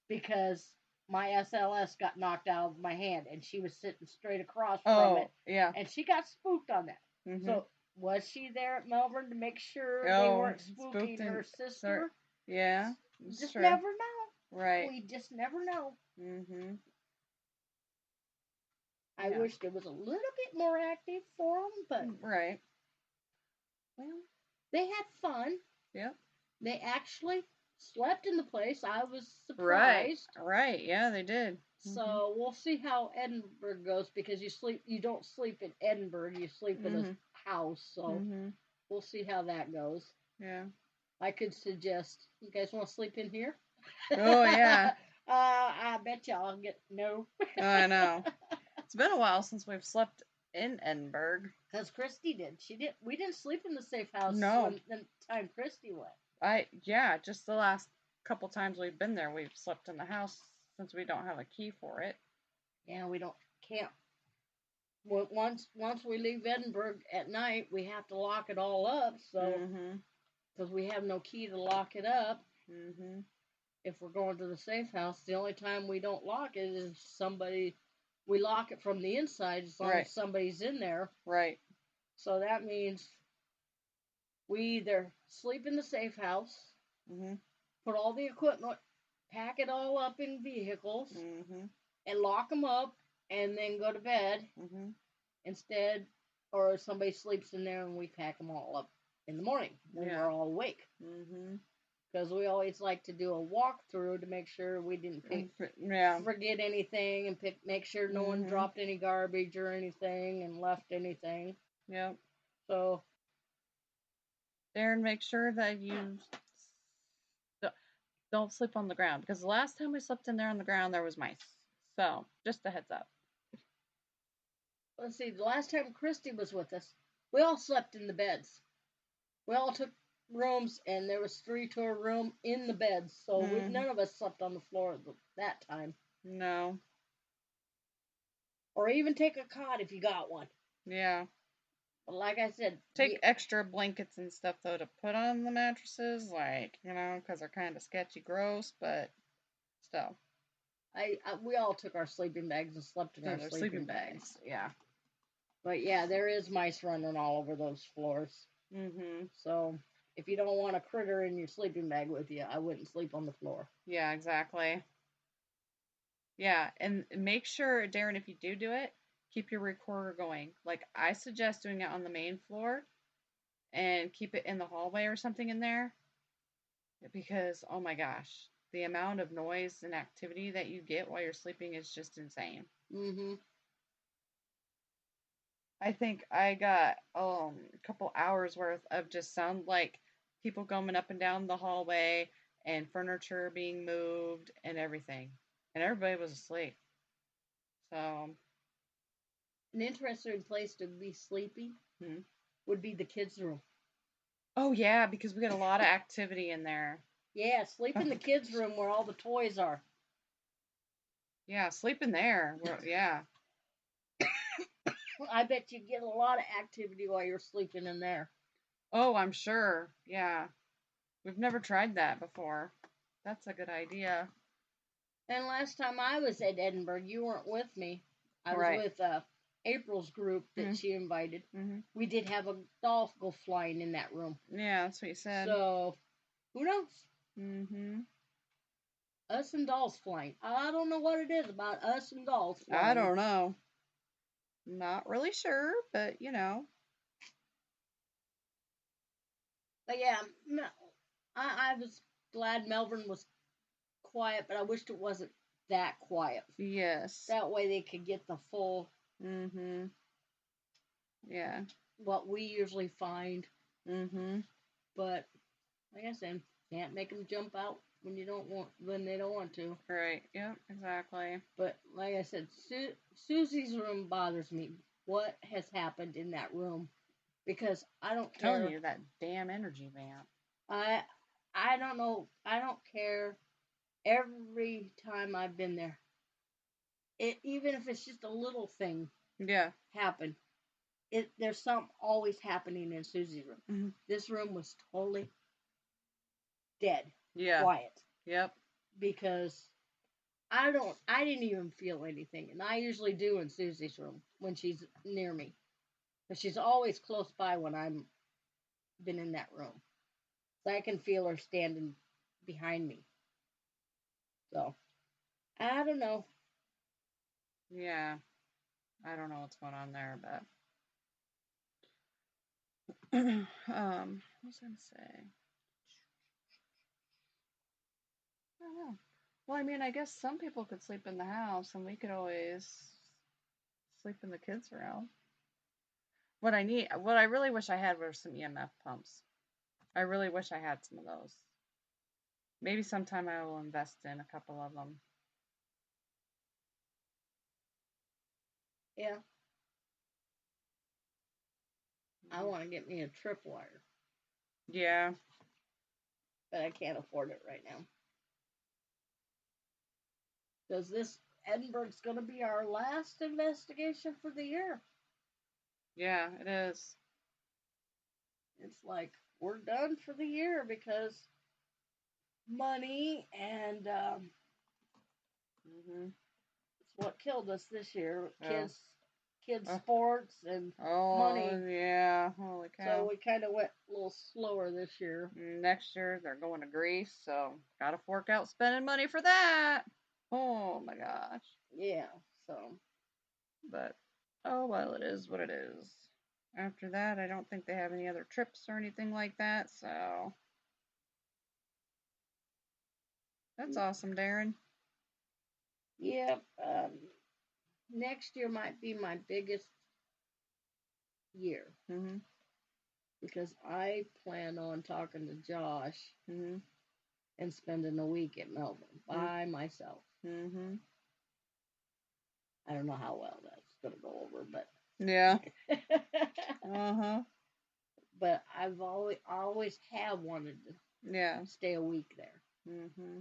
Because my SLS got knocked out of my hand, and she was sitting straight across from it. Yeah. And she got spooked on that. Mm-hmm. So was she there at Melbourne to make sure they weren't spooking her sister? Yeah. Just true. Never know. Right. We just never know. Mm-hmm. I wished it was a little bit more active for them, but right. Well, they had fun. Yep. They actually slept in the place. I was surprised. Right. Yeah, they did. So we'll see how Edinburgh goes because you don't sleep in Edinburgh. You sleep in a house. So we'll see how that goes. Yeah. I could suggest you guys want to sleep in here. Oh yeah. I bet y'all get no. I know. It's been a while since we've slept in Edinburgh. Because Christy did. We didn't sleep in the safe house when the time Christy went. Just the last couple times we've been there, we've slept in the house since we don't have a key for it. Yeah, we can't. Once we leave Edinburgh at night, we have to lock it all up. So because we have no key to lock it up. Mm-hmm. If we're going to the safe house, the only time we don't lock it is if somebody. We lock it from the inside as long as somebody's in there. Right. So that means we either sleep in the safe house, put all the equipment, pack it all up in vehicles, and lock them up, and then go to bed instead, or somebody sleeps in there and we pack them all up in the morning when we're all awake. Because we always like to do a walkthrough to make sure we didn't forget anything and make sure no one dropped any garbage or anything and left anything. Yep. So, Darren, make sure that you don't sleep on the ground because the last time we slept in there on the ground, there was mice. So, just a heads up. Let's see. The last time Christy was with us, we all slept in the beds. We all took rooms, and there was 3 to a room in the beds, so none of us slept on the floor that time. No. Or even take a cot if you got one. Yeah. But like I said, take extra blankets and stuff though to put on the mattresses, because they're kind of sketchy, gross, but still. We all took our sleeping bags and slept in our sleeping bags. Yeah. But yeah, there is mice running all over those floors. So if you don't want a critter in your sleeping bag with you, I wouldn't sleep on the floor. Yeah, exactly. Yeah, and make sure, Darren, if you do it, keep your recorder going. Like, I suggest doing it on the main floor and keep it in the hallway or something in there. Because, oh my gosh, the amount of noise and activity that you get while you're sleeping is just insane. I think I got a couple hours worth of just sound like people going up and down the hallway and furniture being moved and everything. And everybody was asleep. So, an interesting place to be sleeping would be the kids' room. Oh, yeah, because we got a lot of activity in there. Yeah, sleep in the kids' room where all the toys are. Yeah, sleep in there. Yeah. I bet you get a lot of activity while you're sleeping in there. Oh, I'm sure. Yeah. We've never tried that before. That's a good idea. And last time I was at Edinburgh, you weren't with me. I was Right. with April's group that she invited. Mm-hmm. We did have a dolph go flying in that room. Yeah, that's what you said. So, who knows? Mm-hmm. Us and dolls flying. I don't know what it is about us and dolls flying. I don't know. Not really sure, but you know. But yeah, I was glad Malvern was quiet, but I wished it wasn't that quiet. Yes. That way they could get the full. Mm-hmm. Yeah. What we usually find. Mm-hmm. But like I said, can't make them jump out when they don't want to. Right. Yep. Exactly. But like I said, Susie's room bothers me. What has happened in that room? Because I don't care. I'm telling you, that damn energy vamp. I don't know. I don't care. Every time I've been there, even if it's just a little thing. Yeah. Happen. There's something always happening in Susie's room. Mm-hmm. This room was totally dead. Yeah. Quiet. Yep. Because I didn't even feel anything. And I usually do in Susie's room when she's near me. But she's always close by when I'm been in that room. So I can feel her standing behind me. So, I don't know. Yeah. I don't know what's going on there, but what was I gonna say? I don't know. Well, I mean, I guess some people could sleep in the house, and we could always sleep in the kids' room. What I really wish I had were some EMF pumps. I really wish I had some of those. Maybe sometime I will invest in a couple of them. Yeah. I want to get me a tripwire. Yeah. But I can't afford it right now. Because this Edinburgh's going to be our last investigation for the year. Yeah, it is. It's like we're done for the year because money and it's what killed us this year. Kids sports and money. Yeah, holy cow. So we kind of went a little slower this year. Next year they're going to Greece, so gotta fork out spending money for that. Oh my gosh. Yeah, so. But, oh well, it is what it is. After that, I don't think they have any other trips or anything like that, so. That's awesome, Darren. Yep. Next year might be my biggest year. Mm-hmm. Because I plan on talking to Josh Mm-hmm. and spending a week at Malvern by myself. Mm-hmm. I don't know how well that's going to go over, but. Yeah. Uh-huh. But I've always have wanted to stay a week there. Mm-hmm.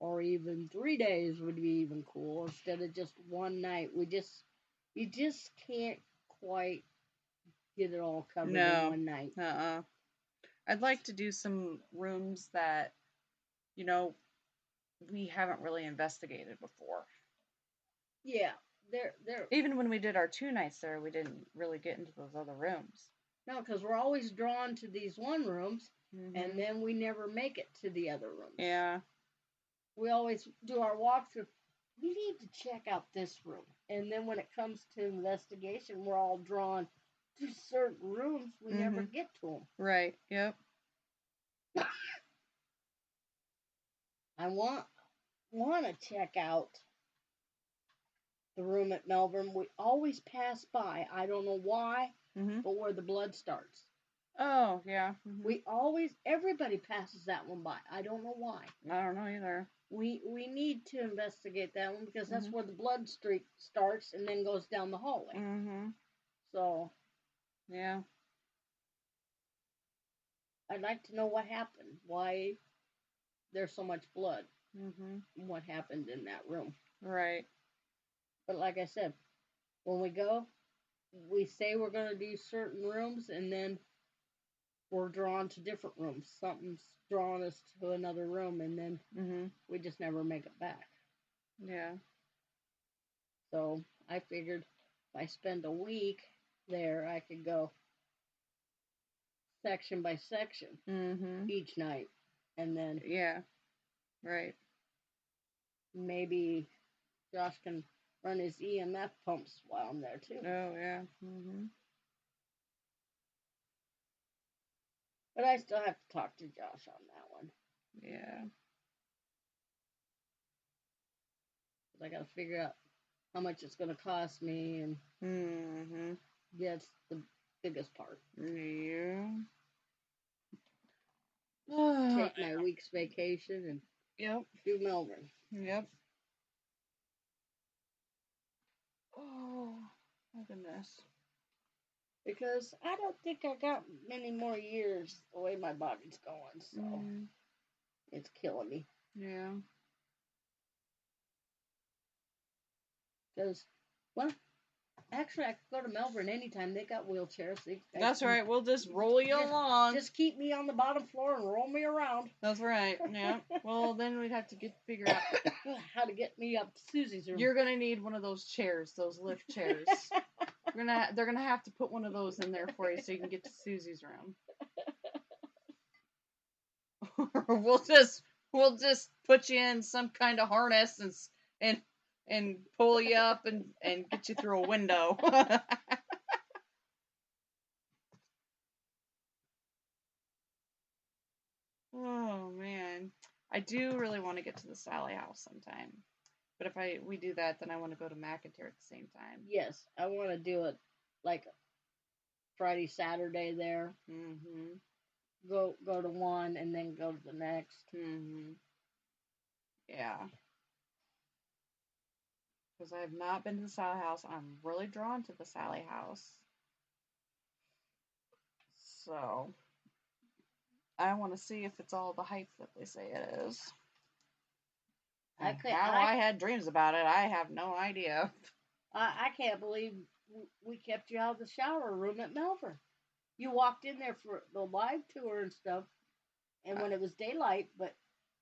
Or even 3 days would be even cool instead of just one night. You just can't quite get it all covered in one night. I'd like to do some rooms that, you know, we haven't really investigated before. Yeah, they're even when we did our 2 nights there, we didn't really get into those other rooms. No, because we're always drawn to these one rooms, and then we never make it to the other rooms. Yeah. We always do our walkthrough. We need to check out this room. And then when it comes to investigation, we're all drawn to certain rooms. We never get to them. Right. Yep. I want to check out the room at Malvern. We always pass by. I don't know why, but where the blood starts. Oh, yeah. Everybody passes that one by. I don't know why. I don't know either. We need to investigate that one because that's where the blood streak starts and then goes down the hallway. So. Yeah. I'd like to know what happened. Why there's so much blood. What happened in that room. Right. But like I said, when we go, we say we're going to do certain rooms, and then we're drawn to different rooms. Something's drawn us to another room, and then we just never make it back. Yeah. So I figured if I spend a week there, I could go section by section each night, and then yeah, right. Maybe Josh can run his EMF pumps while I'm there too. Oh yeah. But I still have to talk to Josh on that one. Yeah. I got to figure out how much it's going to cost me, and that's the biggest part. Yeah. Take my week's vacation and do Malvern. Yep. Oh my goodness. Because I don't think I got many more years the way my body's going, so it's killing me. Yeah. Because, well, actually, I could go to Malvern anytime. They got wheelchairs. That's right. We'll just roll you along. Just keep me on the bottom floor and roll me around. That's right. Yeah. Well, then we'd have to figure out how to get me up to Susie's room. You're gonna need one of those chairs, those lift chairs. They're gonna have to put one of those in there for you so you can get to Susie's room. we'll just put you in some kind of harness and pull you up and get you through a window. Oh man, I do really want to get to the Sally house sometime. But if we do that, then I want to go to McIntyre at the same time. Yes, I want to do it like Friday, Saturday there. Go to one and then go to the next. Yeah. Because I have not been to the Sally house. I'm really drawn to the Sally house. So I want to see if it's all the hype that they say it is. I had dreams about it. I have no idea. I can't believe we kept you out of the shower room at Malvern. You walked in there for the live tour and stuff, and when it was daylight, but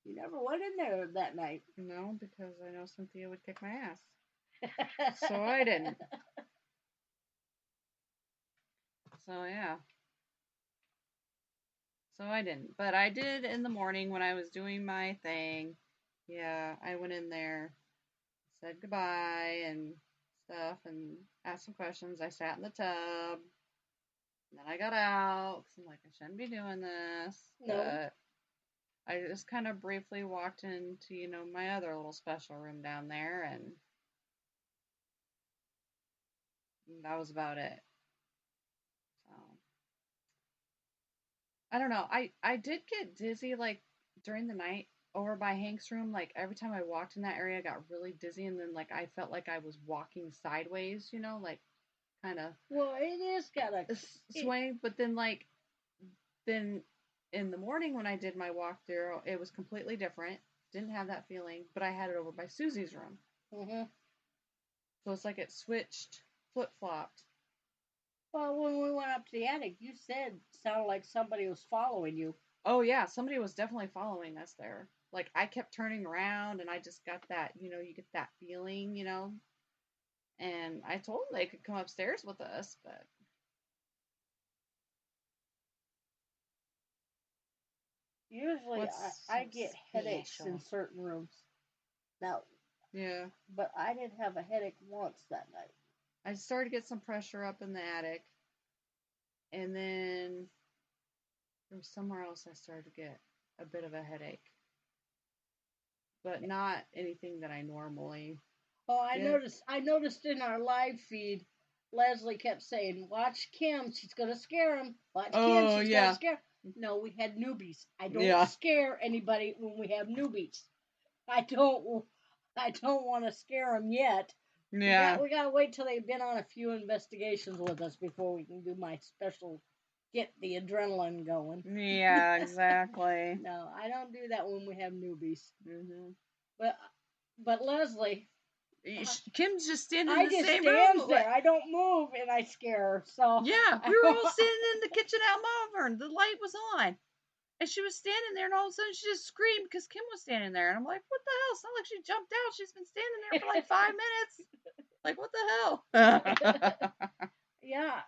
you never went in there that night. No, because I know Cynthia would kick my ass. So I didn't. So yeah. So I didn't. But I did in the morning when I was doing my thing. Yeah, I went in there, said goodbye and stuff, and asked some questions. I sat in the tub. And then I got out because I'm like, I shouldn't be doing this. No. But I just kind of briefly walked into, my other little special room down there, and that was about it. So I don't know. I did get dizzy like during the night over by Hank's room. Like every time I walked in that area, I got really dizzy, and then like I felt like I was walking sideways, like kind of. Well, it is got a swing, but then then in the morning when I did my walkthrough, it was completely different. Didn't have that feeling, but I had it over by Susie's room. So it's like it switched, flip-flopped. Well, when we went up to the attic, you said it sounded like somebody was following you. Oh, yeah, somebody was definitely following us there. Like, I kept turning around, and I just got that, you get that feeling, And I told them they could come upstairs with us, but... Usually, I get headaches in certain rooms. Now, yeah. But I did have a headache once that night. I started to get some pressure up in the attic. And then from somewhere else I started to get a bit of a headache. But not anything that I normally Oh, I noticed in our live feed, Leslie kept saying, "Watch Kim, she's gonna scare him. Watch Kim, she's gonna scare him." No, we had newbies. I don't scare anybody when we have newbies. I don't want to scare them yet. Yeah. We gotta wait till they've been on a few investigations with us before we can do my special, get the adrenaline going. Yeah, exactly. No, I don't do that when we have newbies. But Leslie, Kim's just standing in I the just same stand room. there. I don't move, and I scare her. So Yeah, we were all standing in the kitchen at Malvern. The light was on. And she was standing there, and all of a sudden she just screamed because Kim was standing there. And I'm like, what the hell? It's not like she jumped out. She's been standing there for like 5 minutes. Like, what the hell? yeah,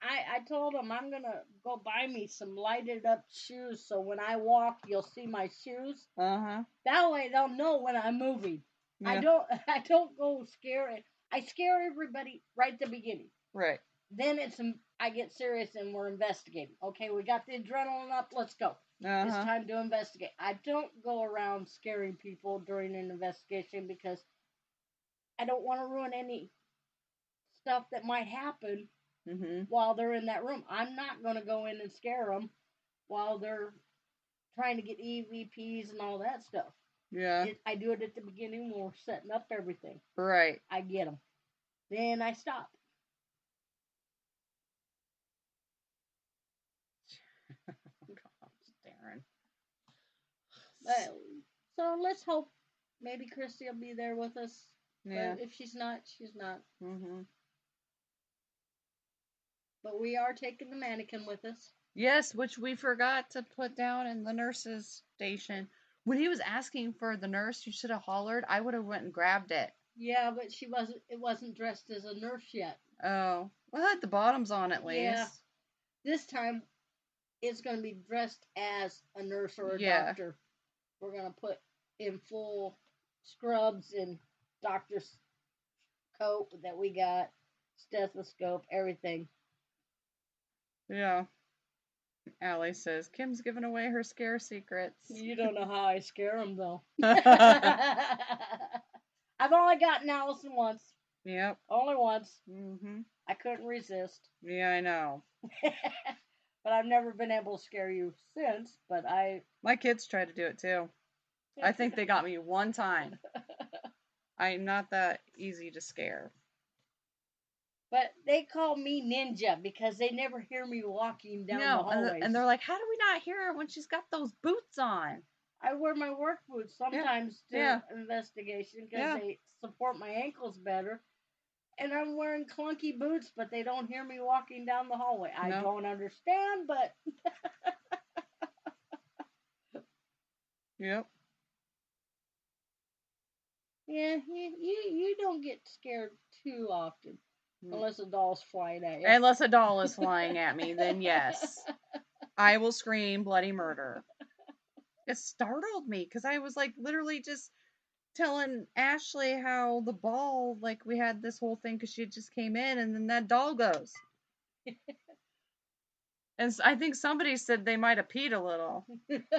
I told him I'm gonna go buy me some lighted up shoes so when I walk you'll see my shoes. That way they'll know when I'm moving. Yeah. I don't go scaring. I scare everybody right at the beginning. Right. Then I get serious and we're investigating. Okay, we got the adrenaline up. Let's go. It's time to investigate. I don't go around scaring people during an investigation because I don't want to ruin any stuff that might happen while they're in that room. I'm not going to go in and scare them while they're trying to get EVPs and all that stuff. Yeah. I do it at the beginning when we're setting up everything. Right. I get them. Then I stop. Darren. So let's hope maybe Christy will be there with us. Yeah. But if she's not, she's not. But we are taking the mannequin with us. Yes, which we forgot to put down in the nurse's station. When he was asking for the nurse, you should have hollered. I would have went and grabbed it. Yeah, but it wasn't dressed as a nurse yet. Oh. Well, it had the bottoms on at least. Yeah. This time, it's going to be dressed as a nurse or a doctor. We're going to put in full scrubs and doctor's coat that we got, stethoscope, everything. Yeah. Allie says, Kim's giving away her scare secrets. You don't know how I scare them, though. I've only gotten Allison once. Yep. Only once. I couldn't resist. Yeah, I know. But I've never been able to scare you since, but My kids tried to do it, too. I think they got me one time. I'm not that easy to scare. But they call me Ninja because they never hear me walking down the hallways. And they're like, how do we not hear her when she's got those boots on? I wear my work boots sometimes to investigation because they support my ankles better. And I'm wearing clunky boots, but they don't hear me walking down the hallway. I don't understand, but... Yep. Yeah, you don't get scared too often. Unless a doll's flying at you. Unless a doll is flying at me, then yes. I will scream bloody murder. It startled me because I was like literally just telling Ashley how the ball, like we had this whole thing because she just came in and then that doll goes. And I think somebody said they might have peed a little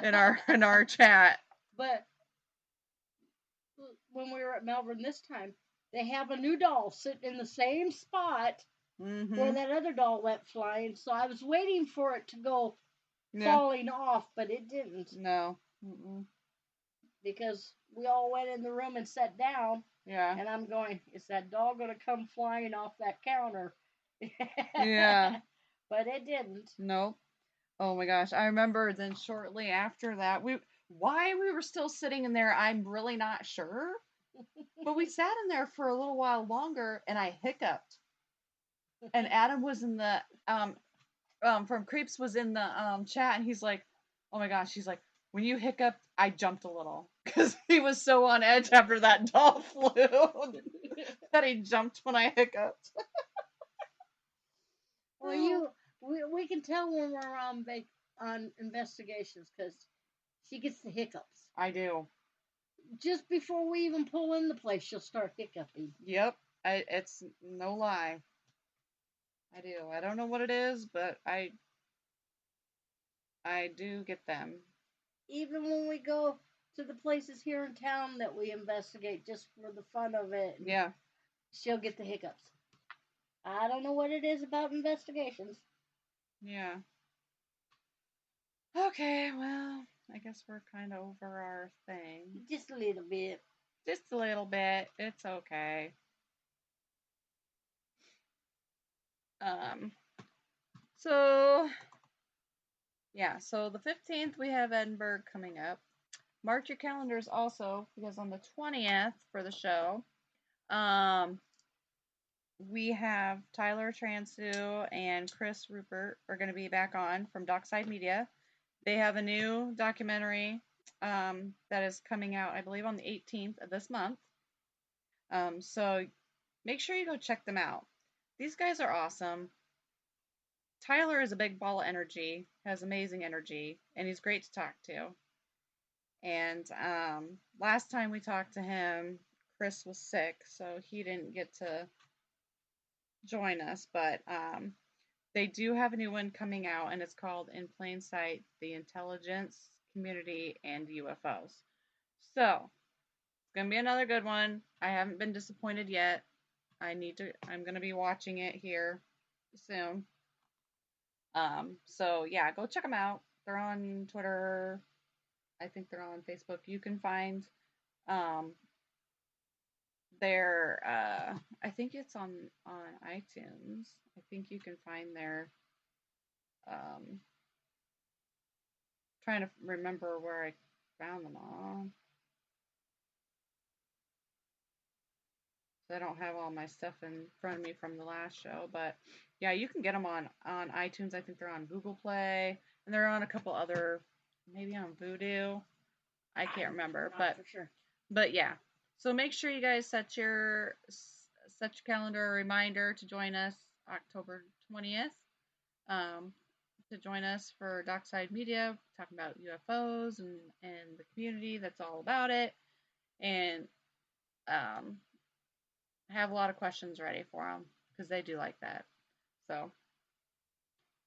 in our chat. But when we were at Malvern this time, they have a new doll sitting in the same spot where that other doll went flying. So I was waiting for it to go falling off, but it didn't. No. Because we all went in the room and sat down. Yeah. And I'm going, is that doll going to come flying off that counter? Yeah. But it didn't. Nope. Oh my gosh. I remember then shortly after that, why we were still sitting in there, I'm really not sure. But we sat in there for a little while longer and I hiccuped. And Adam was in the from Creeps was in the chat and he's like, oh my gosh, he's like, when you hiccuped, I jumped a little. Because he was so on edge after that doll flew that he jumped when I hiccuped. Well, we can tell when we're on investigations because she gets the hiccups. I do. Just before we even pull in the place, she'll start hiccuping. Yep. It's no lie. I do. I don't know what it is, but I do get them. Even when we go to the places here in town that we investigate just for the fun of it. Yeah. She'll get the hiccups. I don't know what it is about investigations. Yeah. Okay, well, I guess we're kind of over our thing. Just a little bit. Just a little bit. It's okay. So the 15th we have Edinburgh coming up. Mark your calendars also, because on the 20th for the show, We have Tyler Transu and Chris Rupert are going to be back on from Dockside Media. They have a new documentary that is coming out, I believe, on the 18th of this month. So make sure you go check them out. These guys are awesome. Tyler is a big ball of energy, has amazing energy, and he's great to talk to. And last time we talked to him, Chris was sick, so he didn't get to join us. But they do have a new one coming out, and it's called In Plain Sight, The Intelligence Community and UFOs. So it's going to be another good one. I haven't been disappointed yet. I'm going to be watching it here soon. So yeah, go check them out. They're on Twitter. I think they're on Facebook. You can find their I think it's on iTunes. I think you can find their trying to remember where I found them all. So I don't have all my stuff in front of me from the last show, but yeah, you can get them on iTunes. I think they're on Google Play, and they're on a couple other, maybe on Vudu. I can't remember, but for sure. But yeah, so make sure you guys set your calendar a reminder to join us October 20th. To join us for Dockside Media, talking about UFOs and the community that's all about it, and have a lot of questions ready for them because they do like that. So,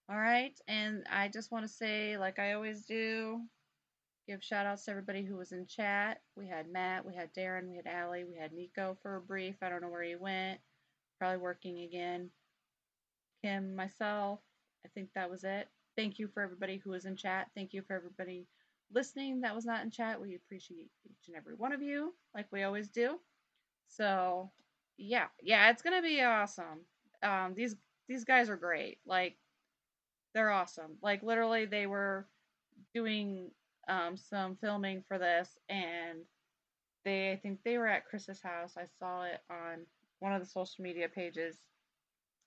all right, and I just want to say, like I always do, give shout outs to everybody who was in chat. We had Matt, we had Darren, we had Allie, we had Nico for a brief. I don't know where he went. Probably working again. Kim, myself. I think that was it. Thank you for everybody who was in chat. Thank you for everybody listening that was not in chat. We appreciate each and every one of you, like we always do. So, yeah, it's gonna be awesome. These guys are great. Like, they're awesome. Like, literally, they were doing some filming for this, and I think they were at Chris's house. I saw it on one of the social media pages.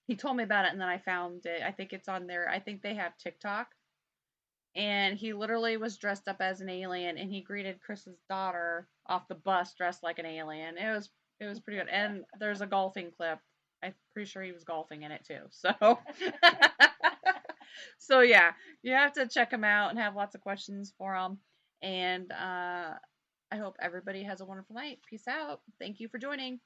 He told me about it, and then I found it. I think it's on there. I think they have TikTok. And he literally was dressed up as an alien, and he greeted Chris's daughter off the bus dressed like an alien. It was pretty good. And there's a golfing clip. I'm pretty sure he was golfing in it too. So so yeah, you have to check him out and have lots of questions for him. And I hope everybody has a wonderful night. Peace out. Thank you for joining.